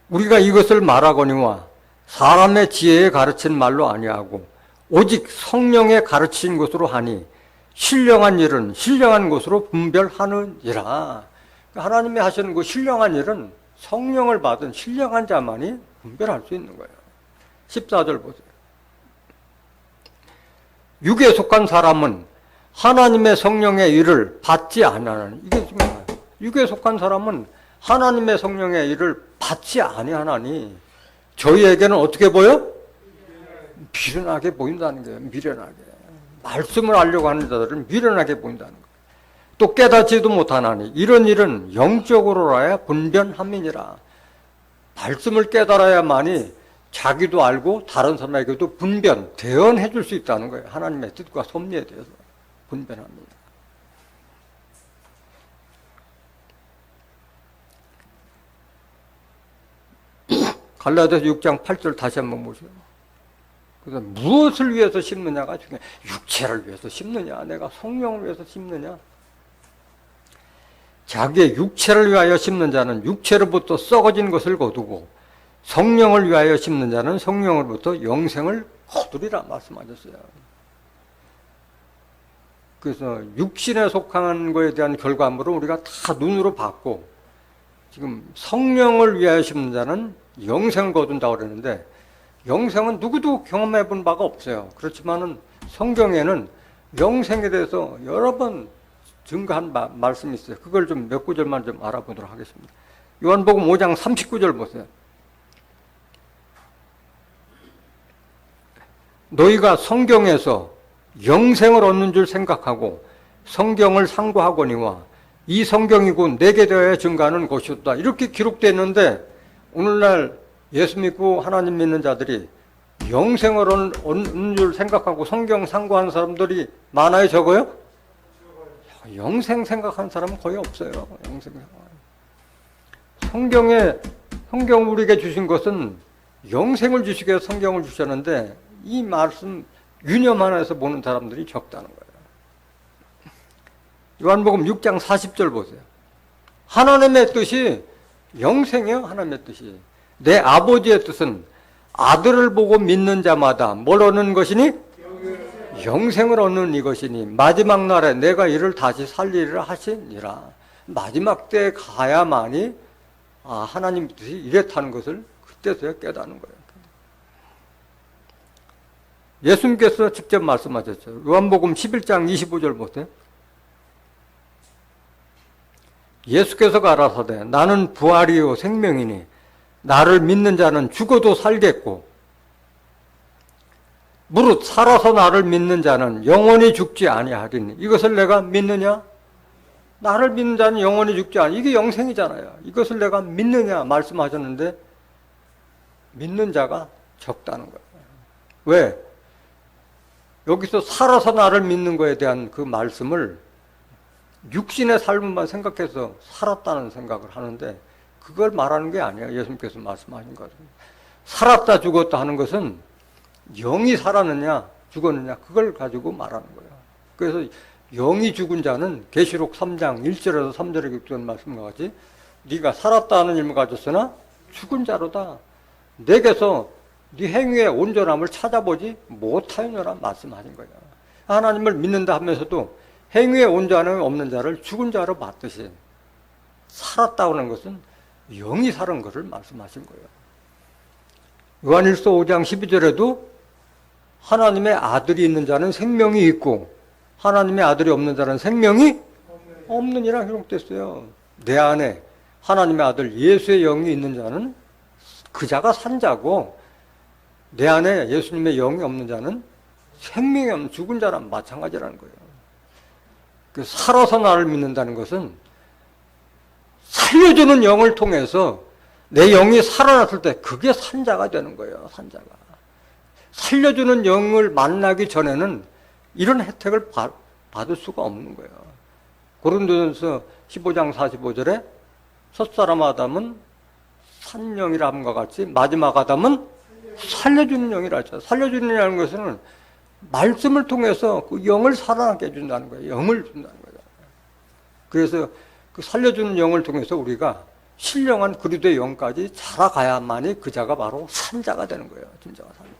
우리가 이것을 말하거니와 사람의 지혜에 가르친 말로 아니하고 오직 성령에 가르친 것으로 하니 신령한 일은 신령한 것으로 분별하느니라. 하나님이 하시는 그 신령한 일은 성령을 받은 신령한 자만이 분별할 수 있는 거예요. 14절 보세요. 육에 속한 사람은 하나님의 성령의 일을 받지 않으나니, 이게 지금 육에 속한 사람은 하나님의 성령의 일을 받지 아니하나니 저희에게는 어떻게 보여? 미련하게 보인다는 거예요. 미련하게. 말씀을 알려고 하는 자들은 미련하게 보인다는 거예요. 또 깨닫지도 못하나니 이런 일은 영적으로라야 분변함이니라. 말씀을 깨달아야만이 자기도 알고 다른 사람에게도 분변, 대언해 줄 수 있다는 거예요. 하나님의 뜻과 섭리에 대해서 분변합니다. 갈라디아서 6장 8절 다시 한번 보세요. 그래서 무엇을 위해서 심느냐가 중요해. 육체를 위해서 심느냐, 내가 성령을 위해서 심느냐. 자기의 육체를 위하여 심는 자는 육체로부터 썩어진 것을 거두고 성령을 위하여 심는 자는 성령으로부터 영생을 거두리라 말씀하셨어요. 그래서 육신에 속한 것에 대한 결과물을 우리가 다 눈으로 봤고, 지금 성령을 위하여 심는 자는 영생을 거둔다고 그러는데, 영생은 누구도 경험해 본 바가 없어요. 그렇지만은 성경에는 영생에 대해서 여러 번 증거한 말씀이 있어요. 그걸 좀 몇 구절만 좀 알아보도록 하겠습니다. 요한복음 5장 39절 보세요. 너희가 성경에서 영생을 얻는 줄 생각하고 성경을 상고하거니와 이 성경이고 내게 대하여 증거하는 것이었다. 이렇게 기록되어 있는데, 오늘날 예수 믿고 하나님 믿는 자들이 영생을 얻는 줄 생각하고 성경 상고하는 사람들이 많아요, 적어요? 영생 생각하는 사람은 거의 없어요. 영생 생각. 성경 우리에게 주신 것은 영생을 주시기 위해서 성경을 주셨는데, 이 말씀 유념 하나에서 보는 사람들이 적다는 거예요. 요한복음 6장 40절 보세요. 하나님의 뜻이 영생이요, 하나님의 뜻이. 내 아버지의 뜻은 아들을 보고 믿는 자마다 뭘 얻는 것이니? 영생을 얻는 이것이니 마지막 날에 내가 이를 다시 살리리라 하시니라. 마지막 때에 가야만이 하나님 뜻이 이랬다는 것을 그때서야 깨닫는 거예요. 예수님께서 직접 말씀하셨죠. 요한복음 11장 25절 보세요. 예수께서 가라사대 나는 부활이요 생명이니 나를 믿는 자는 죽어도 살겠고 무릇 살아서 나를 믿는 자는 영원히 죽지 아니하리니. 이것을 내가 믿느냐? 나를 믿는 자는 영원히 죽지 아니. 이게 영생이잖아요. 이것을 내가 믿느냐 말씀하셨는데 믿는 자가 적다는 거예요. 왜? 여기서 살아서 나를 믿는 거에 대한 그 말씀을 육신의 삶만 생각해서 살았다는 생각을 하는데, 그걸 말하는 게 아니에요. 예수님께서 말씀하신 것은. 살았다 죽었다 하는 것은 영이 살았느냐 죽었느냐 그걸 가지고 말하는 거예요. 그래서 영이 죽은 자는 계시록 3장 1절에서 3절에 기록된 말씀과 같이 네가 살았다 하는 일을 가졌으나 죽은 자로다. 내게서 네 행위의 온전함을 찾아보지 못하였노라 말씀하신 거예요. 하나님을 믿는다 하면서도 행위의 온전함이 없는 자를 죽은 자로 봤듯이 살았다고 하는 것은 영이 살은 것을 말씀하신 거예요. 요한일서 5장 12절에도 하나님의 아들이 있는 자는 생명이 있고 하나님의 아들이 없는 자는 생명이 없느니라 기록됐어요. 내 안에 하나님의 아들 예수의 영이 있는 자는 그 자가 산 자고, 내 안에 예수님의 영이 없는 자는 생명이 없는 죽은 자랑 마찬가지라는 거예요. 그 살아서 나를 믿는다는 것은 살려주는 영을 통해서 내 영이 살아났을 때 그게 산자가 되는 거예요. 산자가. 살려주는 영을 만나기 전에는 이런 혜택을 받을 수가 없는 거예요. 고린도전서 15장 45절에 첫사람 아담은 산영이라함과 같이 마지막 아담은 살려주는 영이라 했죠. 살려주는 영이라는 것은 말씀을 통해서 그 영을 살아나게 해준다는 거예요. 영을 준다는 거예요. 그래서 그 살려주는 영을 통해서 우리가 신령한 그리스도의 영까지 자라가야만이 그 자가 바로 산자가 되는 거예요. 진짜가 산자.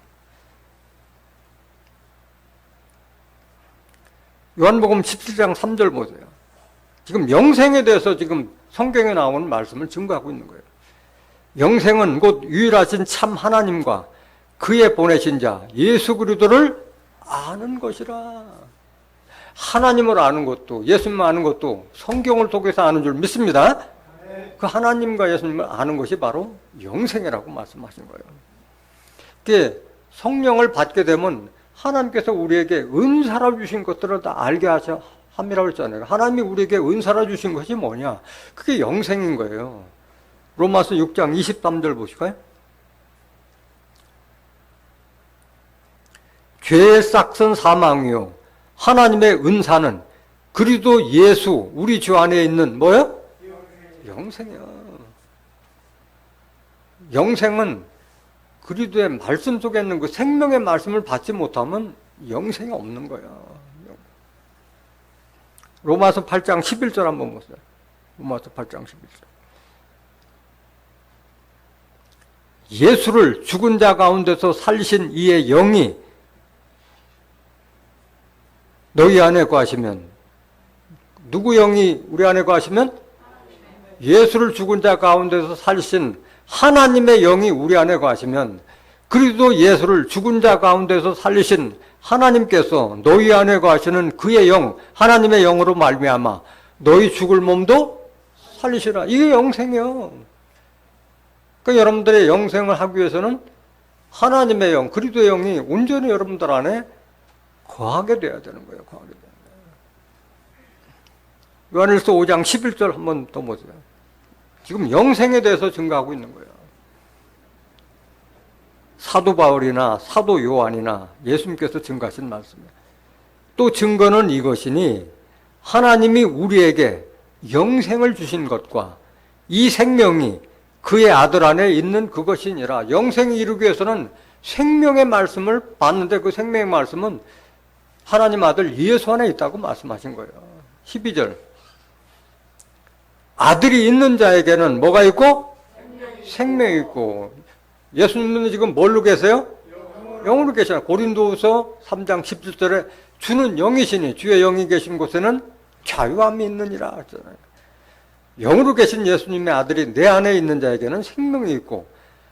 요한복음 17장 3절 보세요. 지금 영생에 대해서 지금 성경에 나오는 말씀을 증거하고 있는 거예요. 영생은 곧 유일하신 참 하나님과 그의 보내신 자 예수 그리스도를 아는 것이라. 하나님을 아는 것도 예수님을 아는 것도 성경을 통해서 아는 줄 믿습니다. 그 하나님과 예수님을 아는 것이 바로 영생이라고 말씀하신 거예요. 그게 성령을 받게 되면 하나님께서 우리에게 은사로 주신 것들을 다 알게 함이라고 했잖아요. 하나님이 우리에게 은사로 주신 것이 뭐냐? 그게 영생인 거예요. 로마서 6장 23절 보실까요? 죄의 싹은 사망이요 하나님의 은사는 그리스도 예수 우리 주 안에 있는 뭐요? 영생이야. 영생은 그리스도의 말씀 속에 있는 그 생명의 말씀을 받지 못하면 영생이 없는 거야. 로마서 8장 11절 한번 보세요. 로마서 8장 11절. 예수를 죽은 자 가운데서 살리신 이의 영이 너희 안에 거하시면, 누구 영이 우리 안에 거하시면? 예수를 죽은 자 가운데서 살리신 하나님의 영이 우리 안에 거하시면, 그리스도 예수를 죽은 자 가운데서 살리신 하나님께서 너희 안에 거하시는 그의 영, 하나님의 영으로 말미암아 너희 죽을 몸도 살리시라. 이게 영생이요. 그러니까 여러분들의 영생을 하기 위해서는 하나님의 영, 그리스도의 영이 온전히 여러분들 안에 거하게 돼야 되는 거예요. 거하게 돼야 돼요. 요한일서 5장 11절 한번 더 보세요. 지금 영생에 대해서 증거하고 있는 거예요. 사도 바울이나 사도 요한이나 예수님께서 증거하신 말씀이에요. 또 증거는 이것이니 하나님이 우리에게 영생을 주신 것과 이 생명이 그의 아들 안에 있는 그것이니라. 영생이 이루기 위해서는 생명의 말씀을 받는데 그 생명의 말씀은 하나님 아들 예수 안에 있다고 말씀하신 거예요. 12절. 아들이 있는 자에게는 뭐가 있고? 생명이 있고. 예수님은 지금 뭘로 계세요? 영으로 계시잖아요. 고린도후서 3장 17절에 주는 영이시니 주의 영이 계신 곳에는 자유함이 있느니라 했잖아요. 영으로 계신 예수님의 아들이 내 안에 있는 자에게는 생명이 있고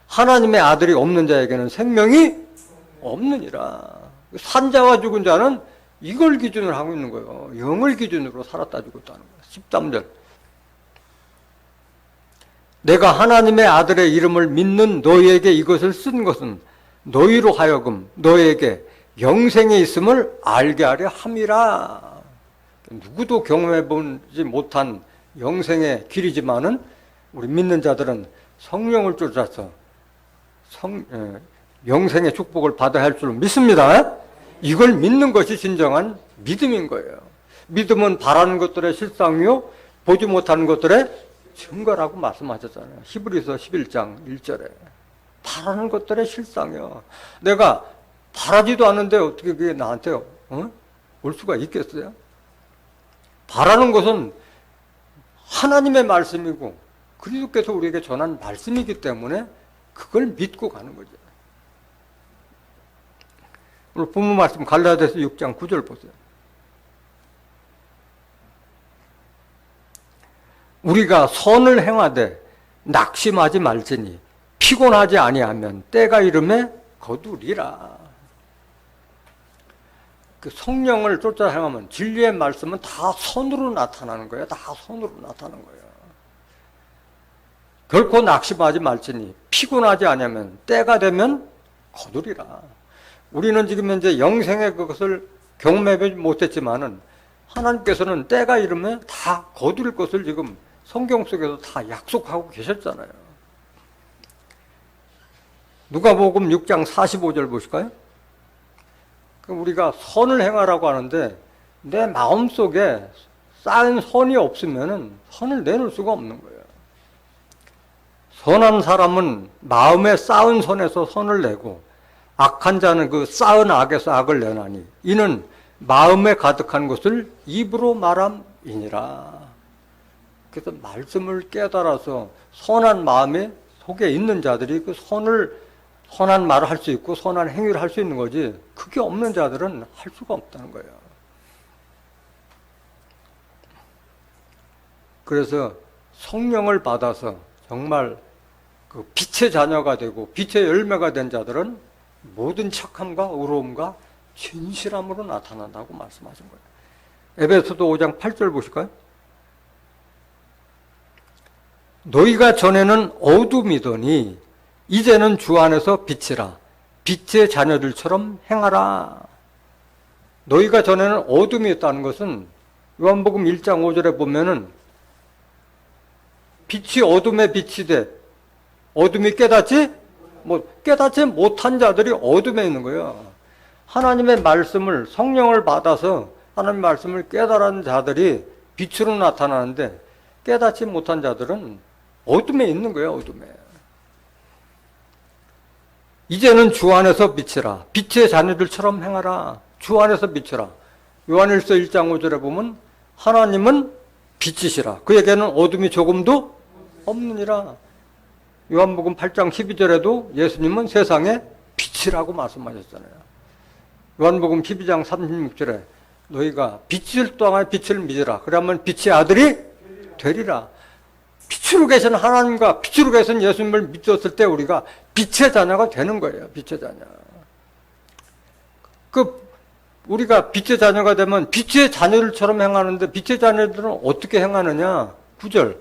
하나님의 아들이 없는 자에게는 생명이 없느니라. 산자와 죽은 자는 이걸 기준으로 하고 있는 거예요. 영을 기준으로 살았다 죽었다는 거예요. 13절. 내가 하나님의 아들의 이름을 믿는 너희에게 이것을 쓴 것은 너희로 하여금 너희에게 영생에 있음을 알게 하려 함이라. 누구도 경험해 보지 못한 영생의 길이지만은 우리 믿는 자들은 성령을 쫓아서 영생의 축복을 받아야 할 줄 믿습니다. 이걸 믿는 것이 진정한 믿음인 거예요. 믿음은 바라는 것들의 실상이요 보지 못하는 것들의 증거라고 말씀하셨잖아요. 히브리서 11장 1절에 바라는 것들의 실상이요. 내가 바라지도 않는데 어떻게 그게 나한테 올 수가 있겠어요? 바라는 것은 하나님의 말씀이고 그리스도께서 우리에게 전한 말씀이기 때문에 그걸 믿고 가는 거죠. 오늘 본문 말씀 갈라디아서 6장 9절 보세요. 우리가 선을 행하되 낙심하지 말지니 피곤하지 아니하면 때가 이름에 거두리라. 그 성령을 쫓아 행하면 진리의 말씀은 다 선으로 나타나는 거예요. 다 선으로 나타나는 거예요. 결코 낙심하지 말지니 피곤하지 아니하면 때가 되면 거두리라. 우리는 지금 현재 영생의 그것을 경험해 못했지만은 하나님께서는 때가 이르면 다 거둘 것을 지금 성경 속에서 다 약속하고 계셨잖아요. 누가복음 6장 45절 보실까요? 우리가 선을 행하라고 하는데 내 마음속에 쌓인 선이 없으면은 선을 내놓을 수가 없는 거예요. 선한 사람은 마음에 쌓은 선에서 선을 내고 악한 자는 그 쌓은 악에서 악을 내나니 이는 마음에 가득한 것을 입으로 말함이니라. 그래서 말씀을 깨달아서 선한 마음에 속에 있는 자들이 그 선한 말을 할 수 있고 선한 행위를 할 수 있는 거지, 그게 없는 자들은 할 수가 없다는 거예요. 그래서 성령을 받아서 정말 그 빛의 자녀가 되고 빛의 열매가 된 자들은 모든 착함과 의로움과 진실함으로 나타난다고 말씀하신 거예요. 에베소서 5장 8절 보실까요? 너희가 전에는 어둠이더니 이제는 주 안에서 빛이라. 빛의 자녀들처럼 행하라. 너희가 전에는 어둠이었다는 것은 요한복음 1장 5절에 보면은 빛이 어둠에 빛이 돼. 어둠이 깨닫지 못한 자들이 어둠에 있는 거예요. 하나님의 말씀을, 성령을 받아서 하나님의 말씀을 깨달은 자들이 빛으로 나타나는데 깨닫지 못한 자들은 어둠에 있는 거예요. 어둠에. 이제는 주 안에서 빛이라. 빛의 자녀들처럼 행하라. 주 안에서 빛이라. 요한일서 1장 5절에 보면 하나님은 빛이시라. 그에게는 어둠이 조금도 없느니라. 요한복음 8장 12절에도 예수님은 세상의 빛이라고 말씀하셨잖아요. 요한복음 12장 36절에 너희가 빛을 또한 빛을 믿으라. 그러면 빛의 아들이 되리라. 빛으로 계신 하나님과 빛으로 계신 예수님을 믿었을 때 우리가 빛의 자녀가 되는 거예요. 빛의 자녀. 우리가 빛의 자녀가 되면 빛의 자녀들처럼 행하는데 빛의 자녀들은 어떻게 행하느냐? 9절.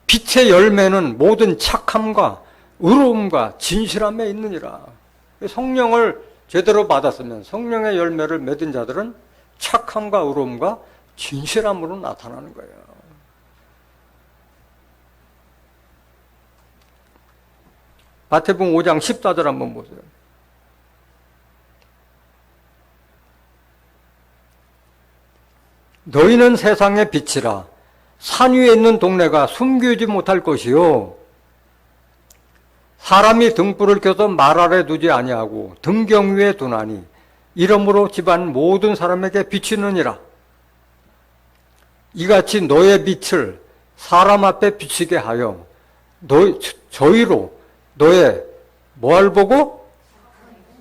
빛의 열매는 모든 착함과 의로움과 진실함에 있느니라. 성령을 제대로 받았으면 성령의 열매를 맺은 자들은 착함과 의로움과 진실함으로 나타나는 거예요. 마태복음 5장 14절 한번 보세요. 너희는 세상의 빛이라. 산 위에 있는 동네가 숨기지 못할 것이요 사람이 등불을 켜서 말 아래 두지 아니하고 등경 위에 두나니 이러므로 집안 모든 사람에게 비치느니라. 이같이 너의 빛을 사람 앞에 비치게 하여 저희로 너의 뭘 보고?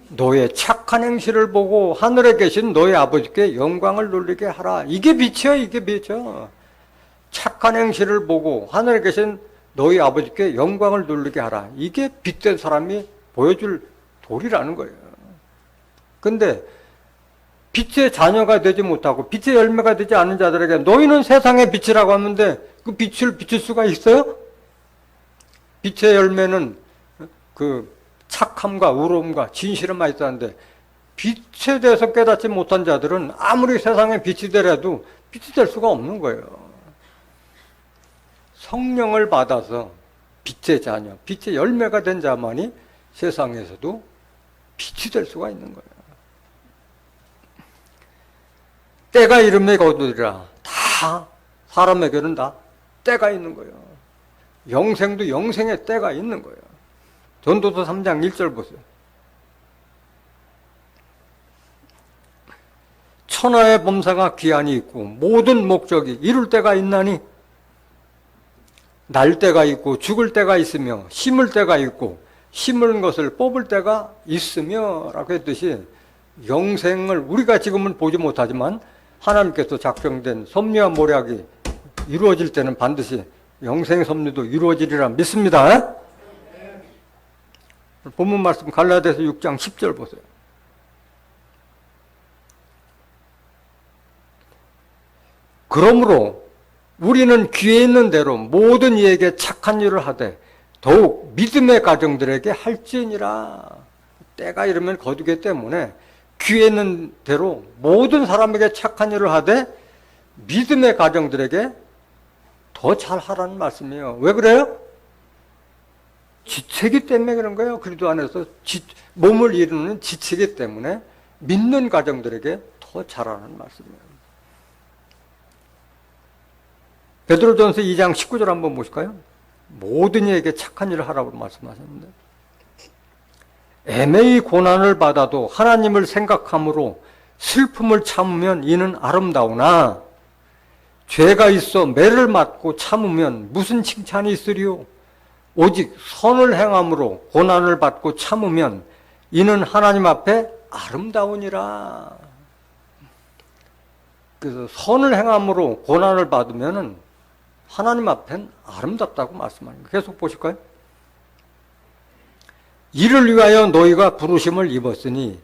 너의 착한 행실을 보고 하늘에 계신 너의 아버지께 영광을 돌리게 하라. 이게 빛이야. 이게 빛이야. 착한 행실을 보고 하늘에 계신 너희 아버지께 영광을 돌리게 하라. 이게 빛된 사람이 보여줄 도리라는 거예요. 근데 빛의 자녀가 되지 못하고 빛의 열매가 되지 않은 자들에게 너희는 세상의 빛이라고 하는데 그 빛을 비출 수가 있어요? 빛의 열매는 그 착함과 의로움과 진실함만 있다는데 빛에 대해서 깨닫지 못한 자들은 아무리 세상에 빛이 되더라도 빛이 될 수가 없는 거예요. 성령을 받아서 빛의 자녀, 빛의 열매가 된 자만이 세상에서도 빛이 될 수가 있는 거예요. 때가 이름에 거두리라. 다 사람에게는 다 때가 있는 거예요. 영생도 영생의 때가 있는 거예요. 전도서 3장 1절 보세요. 천하의 범사가 기한이 있고 모든 목적이 이룰 때가 있나니 날 때가 있고 죽을 때가 있으며 심을 때가 있고 심은 것을 뽑을 때가 있으며 라고 했듯이 영생을 우리가 지금은 보지 못하지만 하나님께서 작정된 섭리와 모략이 이루어질 때는 반드시 영생 섭리도 이루어지리라 믿습니다. 본문 말씀 갈라디아서 6장 10절 보세요. 그러므로 우리는 귀에 있는 대로 모든 이에게 착한 일을 하되 더욱 믿음의 가정들에게 할지니라. 때가 이르면 거두기 때문에 귀에 있는 대로 모든 사람에게 착한 일을 하되 믿음의 가정들에게 더 잘하라는 말씀이에요. 왜 그래요? 지체기 때문에 그런 거예요. 그리스도 안에서 몸을 이루는 지체기 때문에 믿는 가정들에게 더 잘하는 말씀이에요. 베드로전서 2장 19절 한번 보실까요? 모든 이에게 착한 일을 하라고 말씀하셨는데, 애매히 고난을 받아도 하나님을 생각함으로 슬픔을 참으면 이는 아름다우나 죄가 있어 매를 맞고 참으면 무슨 칭찬이 있으리요? 오직 선을 행함으로 고난을 받고 참으면 이는 하나님 앞에 아름다우니라. 그래서 선을 행함으로 고난을 받으면 하나님 앞엔 아름답다고 말씀하는 거예요. 계속 보실까요? 이를 위하여 너희가 부르심을 입었으니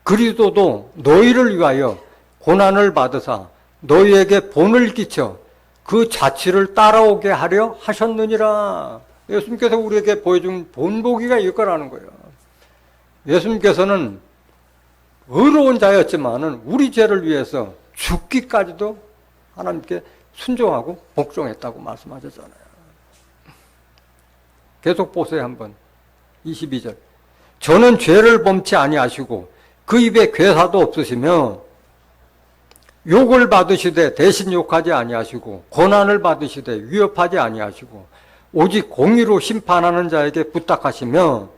그리스도도 너희를 위하여 고난을 받으사 너희에게 본을 끼쳐 그 자취를 따라오게 하려 하셨느니라. 예수님께서 우리에게 보여준 본보기가 이거라는 거예요. 예수님께서는 의로운 자였지만은 우리 죄를 위해서 죽기까지도 하나님께 순종하고 복종했다고 말씀하셨잖아요. 계속 보세요 한번. 22절. 저는 죄를 범치 아니하시고 그 입에 괴사도 없으시며 욕을 받으시되 대신 욕하지 아니하시고 고난을 받으시되 위협하지 아니하시고 오직 공의로 심판하는 자에게 부탁하시며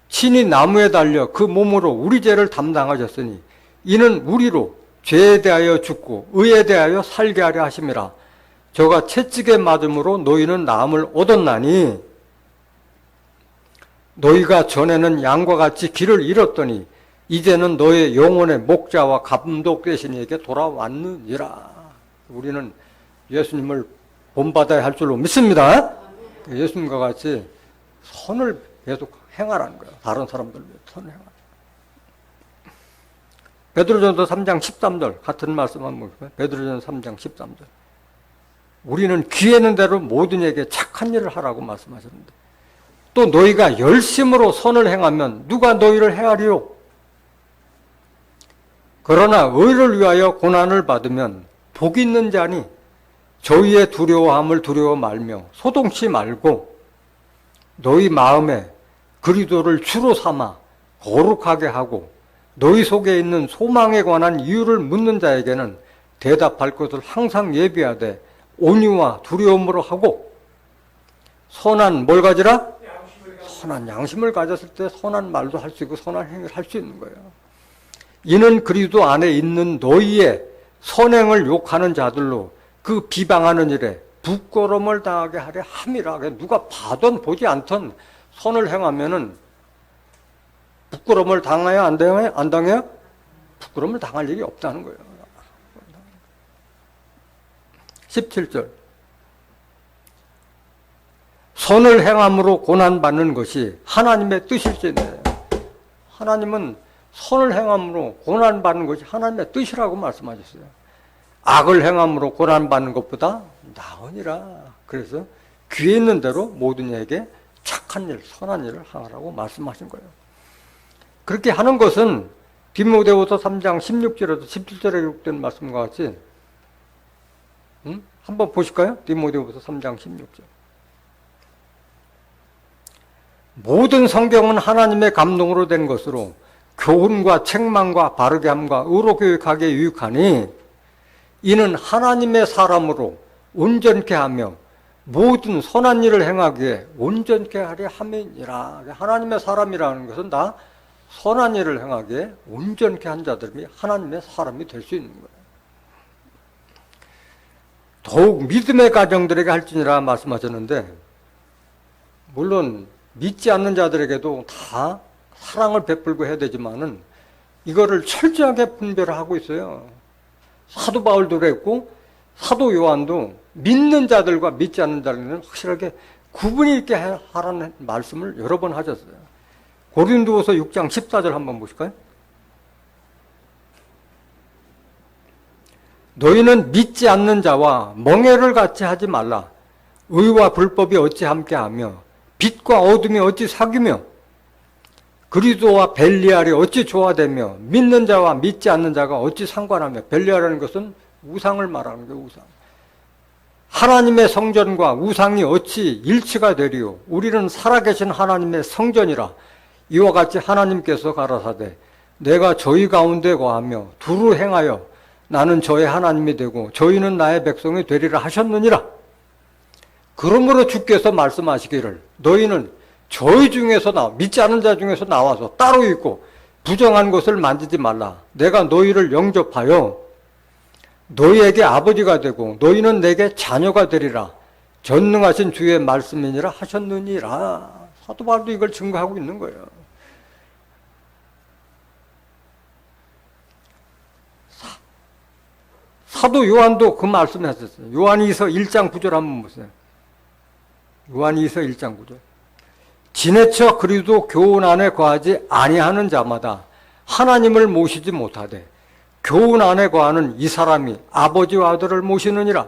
친히 나무에 달려 그 몸으로 우리 죄를 담당하셨으니 이는 우리로 죄에 대하여 죽고 의에 대하여 살게 하려 하심이라. 저가 채찍에 맞음으로 너희는 나음을 얻었나니 너희가 전에는 양과 같이 길을 잃었더니 이제는 너의 영혼의 목자와 감독 되신 이에게 돌아왔느니라. 우리는 예수님을 본받아야 할 줄로 믿습니다. 예수님과 같이 선을 계속 행하라는 거예요. 다른 사람들 위해 선을 행하라. 베드로전서 3장 13절 같은 말씀 한번 볼까요? 베드로전서 3장 13절. 우리는 기회는 대로 모든 이에게 착한 일을 하라고 말씀하셨는데 또 너희가 열심으로 선을 행하면 누가 너희를 헤아리요? 그러나 의를 위하여 고난을 받으면 복이 있는 자니 저희의 두려워함을 두려워 말며 소동치 말고 너희 마음에 그리스도를 주로 삼아 거룩하게 하고 너희 속에 있는 소망에 관한 이유를 묻는 자에게는 대답할 것을 항상 예비하되 온유와 두려움으로 하고 선한 뭘 가지라? 선한 양심을 가졌을 때 선한 말도 할 수 있고 선한 행위를 할 수 있는 거예요. 이는 그리스도 안에 있는 너희의 선행을 욕하는 자들로 그 비방하는 일에 부끄러움을 당하게 하려 함이라. 누가 봐든 보지 않던 선을 행하면은 부끄러움을 당해야 안 당해요? 안 당해요? 부끄러움을 당할 일이 없다는 거예요. 17절. 선을 행함으로 고난받는 것이 하나님의 뜻일지니. 하나님은 선을 행함으로 고난받는 것이 하나님의 뜻이라고 말씀하셨어요. 악을 행함으로 고난받는 것보다 나으니라. 그래서 귀에 있는 대로 모든 이에게 착한 일, 선한 일을 하라고 말씀하신 거예요. 그렇게 하는 것은 디모데후서 3장 16절에서 17절에 기록된 말씀과 같이 한번 보실까요? 디모데후서 3장 16절. 모든 성경은 하나님의 감동으로 된 것으로 교훈과 책망과 바르게 함과 의로 교육하기에 유익하니 이는 하나님의 사람으로 온전케 하며 모든 선한 일을 행하기에 온전케 하려 함이니라. 하나님의 사람이라는 것은 다 선한 일을 행하기에 온전케 한 자들이 하나님의 사람이 될 수 있는 거예요. 더욱 믿음의 가정들에게 할지니라 말씀하셨는데 물론 믿지 않는 자들에게도 다 사랑을 베풀고 해야 되지만은 이거를 철저하게 분별하고 있어요. 사도 바울도 그랬고 사도 요한도 믿는 자들과 믿지 않는 자들은 확실하게 구분이 있게 하라는 말씀을 여러 번 하셨어요. 고린도후서 6장 14절 한번 보실까요? 너희는 믿지 않는 자와 멍에를 같이 하지 말라. 의와 불법이 어찌 함께하며 빛과 어둠이 어찌 사귀며 그리스도와 벨리알이 어찌 조화되며 믿는 자와 믿지 않는 자가 어찌 상관하며. 벨리알이라는 것은 우상을 말하는 거예요. 우상. 하나님의 성전과 우상이 어찌 일치가 되리요? 우리는 살아계신 하나님의 성전이라. 이와 같이 하나님께서 가라사대 내가 저희 가운데 거하며 두루 행하여 나는 저의 하나님이 되고 저희는 나의 백성이 되리라 하셨느니라. 그러므로 주께서 말씀하시기를 너희는 저희 중에서 믿지 않은 자 중에서 나와서 따로 있고 부정한 것을 만지지 말라. 내가 너희를 영접하여 너희에게 아버지가 되고 너희는 내게 자녀가 되리라. 전능하신 주의 말씀이니라 하셨느니라. 사도 바울도 이걸 증거하고 있는 거예요. 사도 요한도 그 말씀을 했었어요. 요한이서 1장 9절 한번 보세요. 요한이서 1장 9절. 지내쳐 그리스도 교훈 안에 거하지 아니하는 자마다 하나님을 모시지 못하되 교훈 안에 거하는 이 사람이 아버지와 아들을 모시느니라.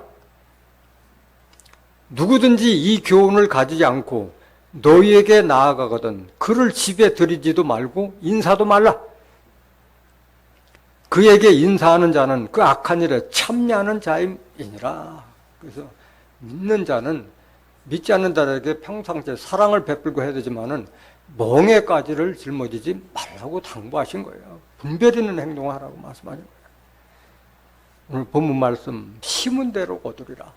누구든지 이 교훈을 가지지 않고 너희에게 나아가거든 그를 집에 들이지도 말고 인사도 말라. 그에게 인사하는 자는 그 악한 일에 참여하는 자임이니라. 그래서 믿는 자는 믿지 않는 자에게 평상시에 사랑을 베풀고 해야 되지만은 멍에까지를 짊어지지 말라고 당부하신 거예요. 분별 있는 행동을 하라고 말씀하신 거예요. 오늘 본문 말씀 심은 대로 거두리라.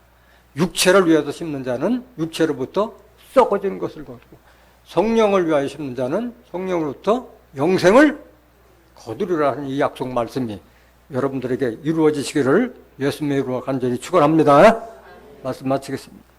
육체를 위해서 심는 자는 육체로부터 썩어진 것을 거두고 성령을 위하여 심는 자는 성령으로부터 영생을 거두리라는 이 약속 말씀이 여러분들에게 이루어지시기를 예수님의 이름으로 간절히 축원합니다. 말씀 마치겠습니다.